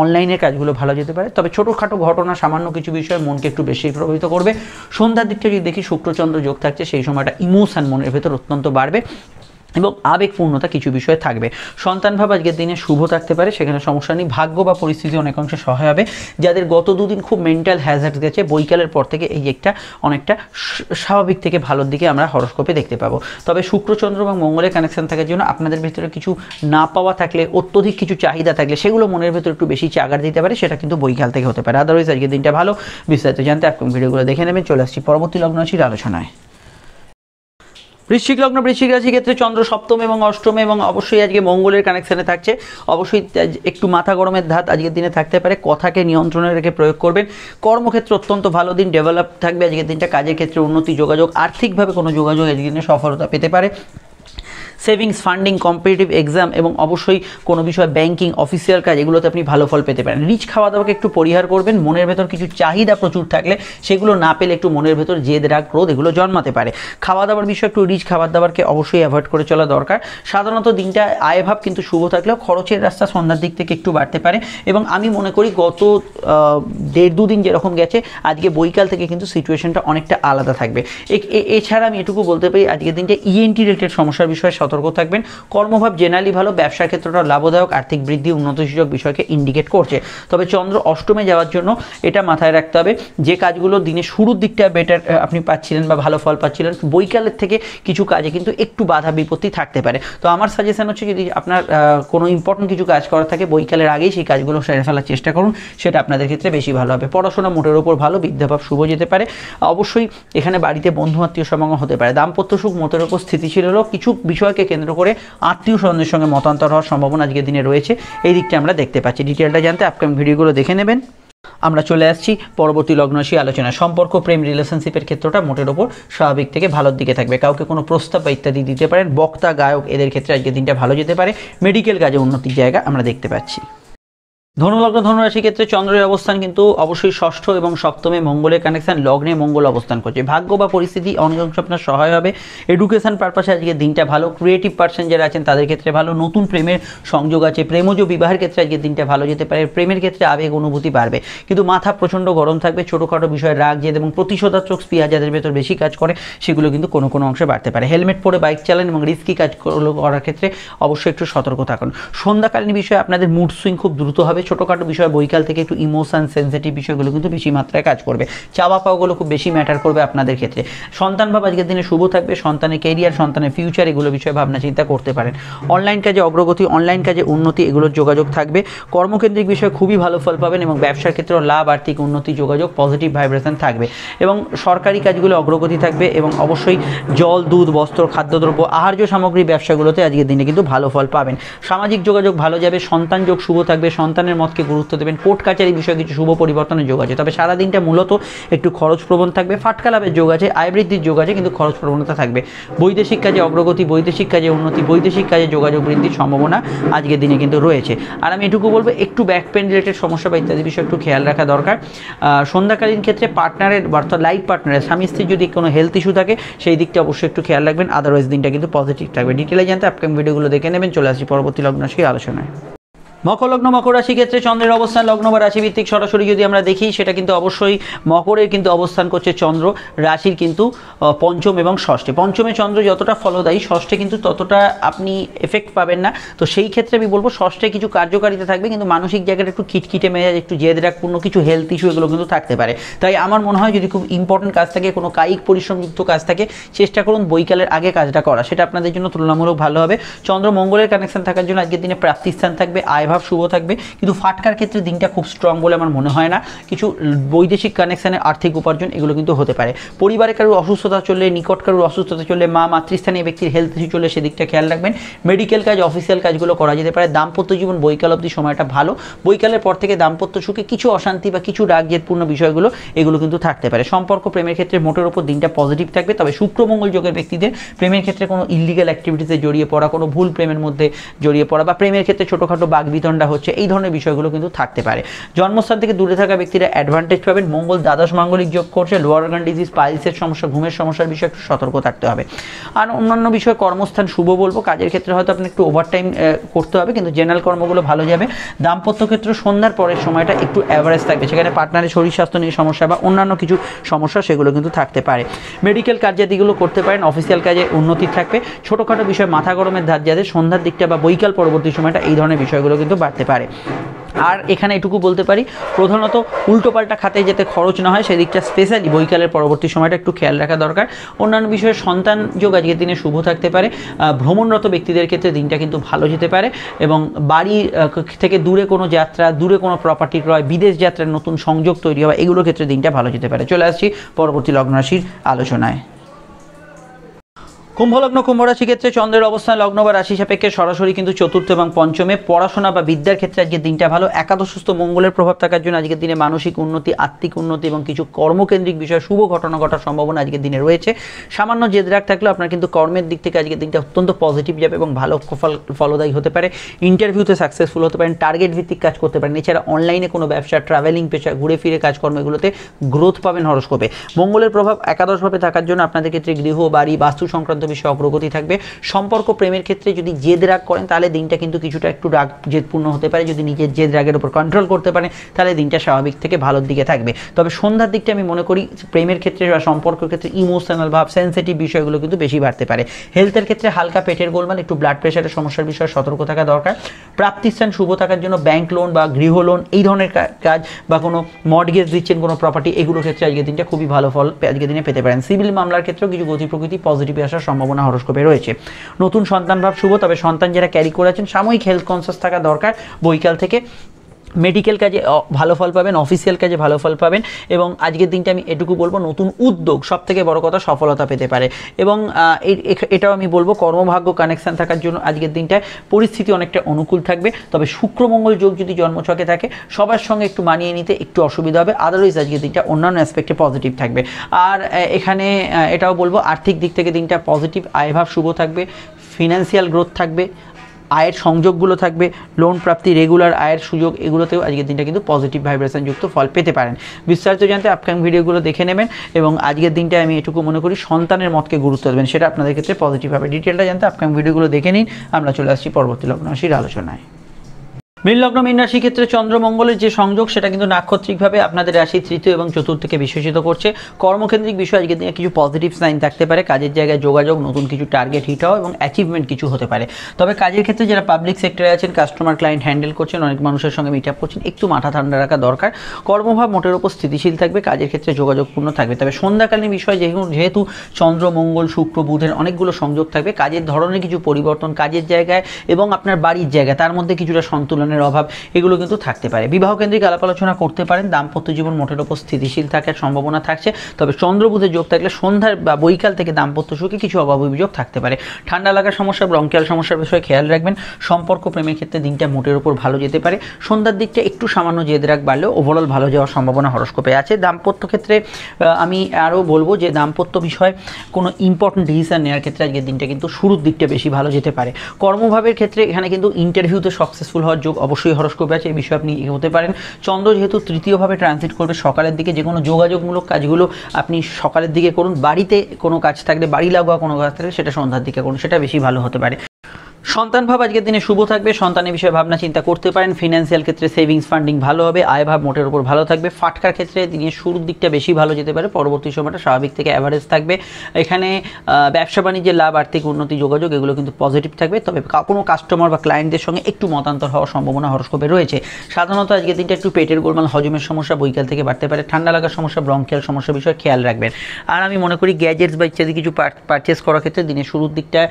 অনলাইনের কাজগুলো ভালো যেতে পারে। তবে ছোটোখাটো ঘটনা, সামান্য কিছু বিষয় মনকে একটু বেশি প্রভাবিত করবে। সন্ধ্যার দিকটা যদি দেখি শুক্রচন্দ্র যোগ থাকছে, সেই সময়টা ইমোশন মনের ভেতর অত্যন্ত বাড়বে এবং আবেগপূর্ণতা কিছু বিষয়ে থাকবে। সন্তান ভাব আজকের দিনে শুভ থাকতে পারে, সেখানে সমস্যা নেই। ভাগ্য বা পরিস্থিতি অনেকাংশে সহায় হবে। যাদের গত দুদিন খুব মেন্টাল হ্যাজার্ড গেছে, বৈকালের পর থেকে এই একটা অনেকটা স্বাভাবিক থেকে ভালোর দিকে আমরা হরস্কোপে দেখতে পাবো। তবে শুক্রচন্দ্র এবং মঙ্গলের কানেকশন থাকার জন্য আপনাদের ভিতরে কিছু না পাওয়া থাকলে, অত্যধিক কিছু চাহিদা থাকলে, সেগুলো মনের ভেতর একটু বেশি চাগার দিতে পারে, সেটা কিন্তু বৈকাল থেকে হতে পারে। আদারওয়াইজ আজকের দিনটা ভালো। বিস্তারিত জানতে আপনি ভিডিওগুলো দেখে নেবেন। চলে আসছি পরবর্তী লগ্ন রাশির আলোচনায়। বৃশ্চিক লগ্ন, বৃশ্চিক রাশির ক্ষেত্রে চন্দ্র সপ্তম এবং অষ্টমে এবং অবশ্যই আজকে মঙ্গলের কানেকশানে থাকছে। অবশ্যই একটু মাথা গরমের ধাত আজকের দিনে থাকতে পারে। কথাকে নিয়ন্ত্রণে রেখে প্রয়োগ করবেন। কর্মক্ষেত্রে অত্যন্ত ভালো দিন, ডেভেলপ থাকবে আজকের দিনটা। কাজের ক্ষেত্রে উন্নতি, যোগাযোগ, আর্থিকভাবে কোনো যোগাযোগ আজকের দিনে সফলতা পেতে পারে। সেভিংস, ফান্ডিং, কম্পিটিটিভ এক্সাম এবং অবশ্যই কোনো বিষয় ব্যাংকিং, অফিসিয়াল কাজ, এগুলোতে আপনি ভালো ফল পেতে পারেন। রিচ খাওয়া দাওয়াকে একটু পরিহার করবেন। মনের ভেতর কিছু চাহিদা প্রচুর থাকলে সেগুলো না পেলে একটু মনের ভেতর জেদ, রাগ, ক্রোধ এগুলো জন্মাতে পারে। খাওয়া দাওয়ার বিষয় একটু রিচ খাবার দাবারকে অবশ্যই অ্যাভয়েড করে চলা দরকার। সাধারণত দিনটা আয়ভাব কিন্তু শুভ থাকলেও খরচের রাস্তা সন্ধ্যার দিক থেকে একটু বাড়তে পারে এবং আমি মনে করি গত 1.5-2 দিন যেরকম গেছে, আজকে বৈকাল থেকে কিন্তু সিচুয়েশনটা অনেকটা আলাদা থাকবে। এছাড়া আমি এটুকু বলতে পারি আজকের দিনটা ইএনটি রিলেটেড সমস্যার বিষয়ে সতর্ক থাকবেন। কর্মভাব জেনারেলি ভালো, ব্যবসার ক্ষেত্রটা লাভদায়ক, আর্থিক বৃদ্ধি, উন্নতিসূচক বিষয়কে ইন্ডিকেট করছে। তবে চন্দ্র অষ্টমে যাওয়ার জন্য এটা মাথায় রাখতে হবে, যে কাজগুলো দিনের শুরুর দিকটা বেটার আপনি পাচ্ছিলেন বা ভালো ফল পাচ্ছিলেন, বৈকালের থেকে কিছু কাজে কিন্তু একটু বাধা বিপত্তি থাকতে পারে। তো আমার সাজেশন হচ্ছে, যদি আপনার কোনো ইম্পর্টেন্ট কিছু কাজ করা থাকে, বৈকালের আগেই সেই কাজগুলো সেরে ফেলার চেষ্টা করুন, সেটা আপনাদের ক্ষেত্রে বেশি ভালো হবে। পড়াশোনা মোটের ওপর ভালো, বিদ্যাভাব শুভ যেতে পারে। অবশ্যই এখানে বাড়িতে বন্ধু আত্মীয় সমাগম হতে পারে। দাম্পত্য সুখ মোটের ওপর স্থিতিশীল হলেও কিছু বিষয়কে কেন্দ্র করে আত্মীয় স্বজনের সঙ্গে মতান্তর হওয়ার সম্ভাবনা আজকের দিনে রয়েছে। এই দিকটা আমরা দেখতে পাচ্ছি। ডিটেলটা জানতে আপকামিং ভিডিওগুলো দেখে নেবেন। আমরা চলে আসছি পরবর্তী লগ্ন রাশি আলোচনা। সম্পর্ক, প্রেম, রিলেশনশিপের ক্ষেত্রটা মোটের ওপর স্বাভাবিক থেকে ভালোর দিকে থাকবে। কাউকে কোনো প্রস্তাব বা ইত্যাদি দিতে পারেন। বক্তা, গায়ক এদের ক্ষেত্রে আজকের দিনটা ভালো যেতে পারে। মেডিকেল কাজে উন্নতির জায়গা আমরা দেখতে পাচ্ছি। ধনুলগ্ন, ধনুরাশির ক্ষেত্রে চন্দ্রের অবস্থান কিন্তু অবশ্যই ষষ্ঠ এবং সপ্তমে মঙ্গলের কানেকশন, লগ্নে মঙ্গল অবস্থান করছে। ভাগ্য বা পরিস্থিতি অনেকাংশ আপনার সহায় হবে। এডুকেশন পারপাসে আজকে দিনটা ভালো। ক্রিয়েটিভ পার্সন যারা আছেন তাদের ক্ষেত্রে ভালো। নতুন প্রেমের সংযোগ আছে। প্রেমজ বিবাহের ক্ষেত্রে আজকের দিনটা ভালো যেতে পারে। প্রেমের ক্ষেত্রে আবেগ অনুভূতি বাড়বে, কিন্তু মাথা প্রচণ্ড গরম থাকবে। ছোটোখাটো বিষয়ে রাগ, জেদ এবং প্রতিশোধাত্মক স্পৃহা যাদের ভেতর বেশি কাজ করে, সেগুলো কিন্তু কোনো কোনো অংশে বাড়তে পারে। হেলমেট পরে বাইক চালান এবং রিস্কি কাজগুলো করার ক্ষেত্রে অবশ্যই একটু সতর্ক থাকুন। সন্ধ্যাকালীন বিষয়ে আপনাদের মুড সুইং খুব দ্রুত হবে। ছোটোখাটো বিষয় বৈকাল থেকে একটু ইমোশন, সেন্সিটিভ বিষয়গুলো কিন্তু বেশি মাত্রায় কাজ করবে। চাওয়া পাওয়াগুলো খুব বেশি ম্যাটার করবে আপনাদের ক্ষেত্রে। সন্তান ভাব আজকের দিনে শুভ থাকবে। সন্তানের ক্যারিয়ার, সন্তানের ফিউচার এগুলো বিষয়ে ভাবনা চিন্তা করতে পারেন। অনলাইন কাজে অগ্রগতি, অনলাইন কাজে উন্নতি এগুলোর যোগাযোগ থাকবে। কর্মকেন্দ্রিক বিষয়ে খুবই ভালো ফল পাবেন এবং ব্যবসার ক্ষেত্রেও লাভ, আর্থিক উন্নতি, যোগাযোগ, পজিটিভ ভাইব্রেশন থাকবে এবং সরকারি কাজগুলো অগ্রগতি থাকবে এবং অবশ্যই জল, দুধ, বস্ত্র, খাদ্যদ্রব্য, আহার্য সামগ্রী ব্যবসাগুলোতে আজকের দিনে কিন্তু ভালো ফল পাবেন। সামাজিক যোগাযোগ ভালো যাবে। সন্তান যোগ শুভ থাকবে। সন্তানের মতকে গুরুত্ব দেবেন। কোর্ট কাচারি বিষয়ে কিছু শুভ পরিবর্তনের যোগ আছে। তবে সারাদিনটা মূলত একটু খরচ প্রবণ থাকবে। ফাটকা লাভের যোগ আছে, আয় বৃদ্ধির যোগ আছে, কিন্তু খরচ প্রবণতা থাকবে। বৈদেশিক কাজে অগ্রগতি, বৈদেশিক কাজে উন্নতি, বৈদেশিক কাজে যোগাযোগ বৃদ্ধির সম্ভাবনা আজকের দিনে কিন্তু রয়েছে। আর আমি এটুকু বলবো, একটু ব্যাক পেন রিলেটেড সমস্যা বা ইত্যাদি বিষয়ে একটু খেয়াল রাখা দরকার। সন্ধ্যাকালীন ক্ষেত্রে পার্টনারের অর্থাৎ লাইফ পার্টনারের স্বামী স্ত্রীর যদি কোনো হেলথ ইস্যু থাকে, সেই দিকটা অবশ্যই একটু খেয়াল রাখবেন। আদারওয়াইজ দিনটা কিন্তু পজিটিভ থাকবে। ডিটেলে জানতে আপকামিং ভিডিওগুলো দেখে নেবেন। চলে আসি পরবর্তী লগ্ন রাশি আলোচনায়। মকর লগ্ন, মকর রাশি ক্ষেত্রে চন্দ্রের অবস্থান লগ্ন বা রাশি ভিত্তিক সরাসরি যদি আমরা দেখি, সেটা কিন্তু অবশ্যই মকরের কিন্তু অবস্থান করছে চন্দ্র রাশির কিন্তু পঞ্চম এবং ষষ্ঠে। পঞ্চমে চন্দ্র যতটা ফলদায়ী, ষষ্ঠে কিন্তু ততটা আপনি এফেক্ট পাবেন না। তো সেই ক্ষেত্রে আমি বলবো ষষ্ঠে কিছু কার্যকারিতা থাকবে, কিন্তু মানসিক জায়গাটা একটু খিটখিটে মেজাজ, একটু জেদ রাগপূর্ণ কিছু হেলথ ইস্যু এগুলো কিন্তু থাকতে পারে। তাই আমার মনে হয় যদি খুব ইম্পর্টেন্ট কাজ থাকে, কোনো কায়িক পরিশ্রমযুক্ত কাজ থাকে, চেষ্টা করুন বৈকালের আগে কাজটা করা, সেটা আপনাদের জন্য তুলনামূলক ভালো হবে। চন্দ্র মঙ্গলের কানেকশন থাকার জন্য আজকের দিনে প্রাপ্তিস্থান থাকবে। আয় আয়ভাব শুভ থাকবে, কিন্তু ফাটকার ক্ষেত্রে দিনটা খুব স্ট্রং বলে আমার মনে হয় না। কিছু বৈদেশিক কানেকশানে আর্থিক উপার্জন এগুলো কিন্তু হতে পারে। পরিবারে কারোর অসুস্থতা চললে, নিকট কারোর অসুস্থতা চললে, মাতৃস্থানীয় ব্যক্তির হেলথ ইস্যু চললে সেদিকটা খেয়াল রাখবেন। মেডিকেল কাজ, অফিসিয়াল কাজগুলো করা যেতে পারে। দাম্পত্য জীবন বৈকাল অবধি সময়টা ভালো, বৈকালের পর থেকে দাম্পত্য সুখে কিছু অশান্তি বা কিছু রাগ জেদপূর্ণ বিষয়গুলো এগুলো কিন্তু থাকতে পারে। সম্পর্ক প্রেমের ক্ষেত্রে মোটের ওপর দিনটা পজিটিভ থাকবে, তবে শুক্র মঙ্গল যোগের ব্যক্তিদের প্রেমের ক্ষেত্রে কোনো ইলিগাল অ্যাক্টিভিটিসে জড়িয়ে পড়া, কোনো ভুল প্রেমের মধ্যে জড়িয়ে পড়া বা প্রেমের ক্ষেত্রে ছোটোখাটো বাগবিতণ্ডা হচ্ছে, এই ধরনের বিষয়গুলো কিন্তু থাকতে পারে। জন্মস্থান থেকে দূরে থাকা ব্যক্তিরা অ্যাডভান্টেজ পাবেন। মঙ্গল দ্বাদশ মাঙ্গলিক যোগ করছে, লোয়ার অর্গান ডিজিজ, পাইলসের সমস্যা, ঘুমের সমস্যার বিষয়ে একটু সতর্ক থাকতে হবে। আর অন্যান্য বিষয়ে কর্মস্থান শুভ বলবো। কাজের ক্ষেত্রে হয়তো আপনি একটু ওভারটাইম করতে হবে, কিন্তু জেনারেল কর্মগুলো ভালো যাবে। দাম্পত্য ক্ষেত্রে সন্ধ্যার পরের সময়টা একটু অ্যাভারেজ থাকবে, সেখানে পার্টনারের শরীর স্বাস্থ্য নিয়ে সমস্যা বা অন্যান্য কিছু সমস্যা সেগুলো কিন্তু থাকতে পারে। মেডিকেল কার্যাদিগুলো করতে পারেন, অফিসিয়াল কাজে উন্নতি থাকবে। ছোটোখাটো বিষয় মাথা গরমের ধার যাদের সন্ধ্যার দিকটা বা বৈকাল পরবর্তী সময়টা এই ধরনের বিষয়গুলো কিন্তু বাড়তে পারে। আর এখানে এটুকু বলতে পারি, প্রধানত উল্টোপাল্টা খাতে যাতে খরচ না হয় সেদিকটা স্পেশালি বৈকালের পরবর্তী সময়টা একটু খেয়াল রাখা দরকার। অন্যান্য বিষয়ে সন্তান যোগ আজকের দিনে শুভ থাকতে পারে। ভ্রমণরত ব্যক্তিদের ক্ষেত্রে দিনটা কিন্তু ভালো যেতে পারে, এবং বাড়ি থেকে দূরে কোনো যাত্রা, দূরে কোনো প্রপার্টি ক্রয়, বিদেশ যাত্রার নতুন সংযোগ তৈরি হওয়া, এগুলোর ক্ষেত্রে দিনটা ভালো যেতে পারে। চলে আসছি পরবর্তী লগ্ন রাশির আলোচনায়। কুম্ভলগ্ন, কুম্ভ রাশি ক্ষেত্রে চন্দ্রের অবস্থান লগ্ন বা রাশি সাপেক্ষে সরাসরি কিন্তু চতুর্থ এবং পঞ্চমে। পড়াশোনা বা বিদ্যার ক্ষেত্রে আজকের দিনটা ভালো। একাদশস্থ মঙ্গলের প্রভাব থাকার জন্য আজকের দিনে মানসিক উন্নতি, আত্মিক উন্নতি এবং কিছু কর্মকেন্দ্রিক বিষয়ে শুভ ঘটনা ঘটার সম্ভাবনা আজকের দিনে রয়েছে। সামান্য জেদ রাগ থাকলেও আপনার কিন্তু কর্মের দিক থেকে আজকের দিনটা অত্যন্ত পজিটিভ যাবে এবং ভালো ফলদায়ী হতে পারে। ইন্টারভিউতে সাকসেসফুল হতে পারেন, টার্গেট ভিত্তিক কাজ করতে পারেন। এছাড়া অনলাইনে কোনো ব্যবসা, ট্রাভেলিং পেশা, ঘুরে ফিরে কাজকর্ম এগুলোতে গ্রোথ পাবেন হরস্কোপে। মঙ্গলের প্রভাব একাদশভাবে থাকার জন্য আপনাদের ক্ষেত্রে গৃহ, বাড়ি, বাস্তু সংক্রান্ত বিষয়ে অগ্রগতি থাকবে। সম্পর্ক প্রেমের ক্ষেত্রে যদি জেদ রাগ করেন তাহলে দিনটা কিন্তু কিছুটা একটু রাগ জেদপূর্ণ হতে পারে। যদি নিজের জেদ রাগের উপর কন্ট্রোল করতে পারেন তাহলে দিনটা স্বাভাবিক থেকে ভালোর দিকে থাকবে। তবে সন্ধ্যার দিকটা আমি মনে করি প্রেমের ক্ষেত্রে বা সম্পর্কের ক্ষেত্রে ইমোশনাল ভাব, সেন্সিটিভ বিষয়গুলো কিন্তু বেশি বাড়তে পারে। হেলথের ক্ষেত্রে হালকা পেটের গোলমাল, একটু ব্লাড প্রেশারের সমস্যার বিষয়ে সতর্ক থাকা দরকার। প্রাপ্তিস্থান শুভ থাকার জন্য ব্যাংক লোন বা গৃহ লোন এই ধরনের কাজ বা কোনো মর্টগেজ দিচ্ছেন কোনো প্রপার্টি, এগুলোর ক্ষেত্রে আজকের দিনটা খুবই ভালো ফল আজকের দিনে পেতে পারেন। সিভিল মামলার ক্ষেত্রেও কিছু গতি প্রকৃতি পজিটিভ আসার সম্ভাবনা হরস্কোপে রয়েছে। নতুন সন্তান ভাব শুভ, তবে সন্তান যারা ক্যারি করে আছেন সাময়িক হেলথ কনসিয়াস থাকা দরকার বৈকাল থেকে। মেডিকেল কাজে ভালো ফল পাবেন, অফিসিয়াল কাজে ভালো ফল পাবেন, এবং আজকের দিনটা আমি এটুকু বলবো নতুন উদ্যোগ সবথেকে বড় কথা সফলতা পেতে পারে। এবং এটাও আমি বলবো কর্মভাগ্য কানেকশান থাকার জন্য আজকের দিনটায় পরিস্থিতি অনেকটা অনুকূল থাকবে। তবে শুক্রমঙ্গল যোগ যদি জন্মছকে থাকে সবার সঙ্গে একটু মানিয়ে নিতে একটু অসুবিধা হবে, আদারওয়াইজ আজকের দিনটা অন্যান্য অ্যাসপেক্টে পজিটিভ থাকবে। আর এখানে এটাও বলবো আর্থিক দিক থেকে দিনটা পজিটিভ, আয়ভাব শুভ থাকবে, ফিনান্সিয়াল গ্রোথ থাকবে, আয়ের সংযোগগুলো থাকবে, লোন প্রাপ্তি, রেগুলার আয়ের সুযোগ, এগুলোতেও আজকের দিনটা কিন্তু পজিটিভ ভাইব্রেশন যুক্ত ফল পেতে পারেন। বিস্তারিত জানতে আপকামিং ভিডিওগুলো দেখে নেবেন, এবং আজকের দিনটায় আমি এটুকু মনে করি সন্তানের মতকে গুরুত্ব দেবেন, সেটা আপনাদের ক্ষেত্রে পজিটিভ হবে। ডিটেলটা জানতে আপকামিং ভিডিওগুলো দেখে নিন। আমরা চলে আসছি পরবর্তী লগ্ন রাশির আলোচনায়। মীন লগ্ন, মীন রাশি ক্ষেত্রে চন্দ্রমঙ্গলের যে সংযোগ সেটা কিন্তু নাক্ষত্রিকভাবে আপনাদের রাশি তৃতীয় এবং চতুর্থকে বিশেষিত করছে। কর্মকেন্দ্রিক বিষয় আজকের দিনে কিছু পজিটিভ সাইন থাকতে পারে, কাজের জায়গায় যোগাযোগ, নতুন কিছু টার্গেট হিট হওয়া এবং অ্যাচিভমেন্ট কিছু হতে পারে। তবে কাজের ক্ষেত্রে যারা পাবলিক সেক্টরে আছেন, কাস্টমার ক্লায়েন্ট হ্যান্ডেল করছেন, অনেক মানুষের সঙ্গে মিট আপ করছেন, একটু মাথা ঠান্ডা রাখা দরকার। কর্মভাব মোটের ওপর স্থিতিশীল থাকবে, কাজের ক্ষেত্রে যোগাযোগপূর্ণ থাকবে। তবে সন্ধ্যাকালীন বিষয় যেহেতু চন্দ্র, মঙ্গল, শুক্র, বুধের অনেকগুলো সংযোগ থাকবে, কাজের ধরনের কিছু পরিবর্তন, কাজের জায়গায় এবং আপনার বাড়ির জায়গায় তার মধ্যে কিছুটা সন্তুলনের অভাব এগুলো কিন্তু থাকতে পারে। বিবাহ কেন্দ্রিক আলাপ আলোচনা করতে পারেন, দাম্পত্য জীবন মোটের ওপর স্থিতিশীল থাকার সম্ভাবনা থাকছে। তবে চন্দ্রবুধের যোগ থাকলে সন্ধ্যার বা বৈকাল থেকে দাম্পত্য সুখে কিছু অভাব অভিযোগ থাকতে পারে। ঠান্ডা লাগার সমস্যা, ব্রঙ্কিয়াল সমস্যার বিষয়ে খেয়াল রাখবেন। সম্পর্ক প্রেমের ক্ষেত্রে দিনটা মোটের ওপর ভালো যেতে পারে। সন্ধ্যার দিকটা একটু সামান্য জেদ রাগ বাড়লেও ওভারঅল ভালো যাওয়ার সম্ভাবনা হরস্কোপে আছে। দাম্পত্য ক্ষেত্রে আমি আরও বলবো যে দাম্পত্য বিষয়ে কোনো ইম্পর্টেন্ট ডিসিশন নেওয়ার ক্ষেত্রে আজকের দিনটা কিন্তু শুরুর দিকটা বেশি ভালো যেতে পারে। কর্মভাবের ক্ষেত্রে এখানে কিন্তু ইন্টারভিউতে সাকসেসফুল হওয়ার যোগ অবশ্যই হরস্কোপে আছে, এই বিষয়ে আপনি এগোতে পারেন। চন্দ্র যেহেতু তৃতীয়ভাবে ট্রানজিট করবে সকালের দিকে, যে কোনো যোগাযোগমূলক কাজগুলো আপনি সকালের দিকে করুন। বাড়িতে কোনো কাজ থাকলে, বাড়ি লাগোয়া কোনো কাজ থাকলে সেটা সন্ধ্যার দিকে করুন, সেটা বেশি ভালো হতে পারে। সন্তান ভাব আজকের দিনে শুভ থাকবে, সন্তানের বিষয়ে ভাবনা চিন্তা করতে পারেন। ফিনান্সিয়াল ক্ষেত্রে সেভিংস ফান্ডিং ভালো হবে, আয় ভাব মোটের উপর ভালো থাকবে। ফাটকার ক্ষেত্রে দিনের শুরুর দিকটা বেশি ভালো যেতে পারে, পরবর্তী সময়টা স্বাভাবিক থেকে অ্যাভারেজ থাকবে। এখানে ব্যবসা বাণিজ্যের লাভ, আর্থিক উন্নতি, যোগাযোগ এগুলো কিন্তু পজিটিভ থাকবে। তবে কোনো কাস্টমার বা ক্লায়েন্টদের সঙ্গে একটু মতান্তর হওয়ার সম্ভাবনা হরস্কোপে রয়েছে। সাধারণত আজকের দিনটা একটু পেটের গোলমাল, হজমের সমস্যা বৈকাল থেকে বাড়তে পারে। ঠান্ডা লাগার সমস্যা, ব্রঙ্কিয়াল সমস্যার বিষয়ে খেয়াল রাখবেন। আর আমি মনে করি গ্যাজেটস বা ইত্যাদি কিছু পারচেস করার ক্ষেত্রে দিনের শুরুর দিকটা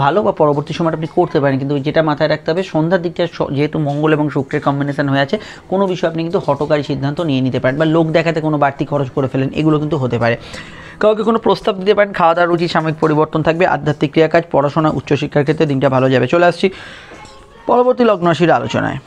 ভালো, বা পরবর্তী সময়টা আপনি করতে পারেন, কিন্তু যেটা মাথায় রাখতে হবে সন্ধ্যার দিকটা যেহেতু মঙ্গল এবং শুক্রের কম্বিনেশন হয়ে আছে, কোনো বিষয়ে আপনি কিন্তু হঠকারী সিদ্ধান্ত নিয়ে নিতে পারেন বা লোক দেখাতে কোনো বাড়তি খরচ করে ফেলেন, এগুলো কিন্তু হতে পারে। কাউকে কোনো প্রস্তাব দিতে পারেন, খাওয়া দাওয়ার রুচি সাময়িক পরিবর্তন থাকবে, আধ্যাত্মিক ক্রিয়াকাজ, পড়াশোনা, উচ্চশিক্ষার ক্ষেত্রে দিনটা ভালো যাবে। চলে আসছি পরবর্তী লগ্ন রাশির আলোচনায়।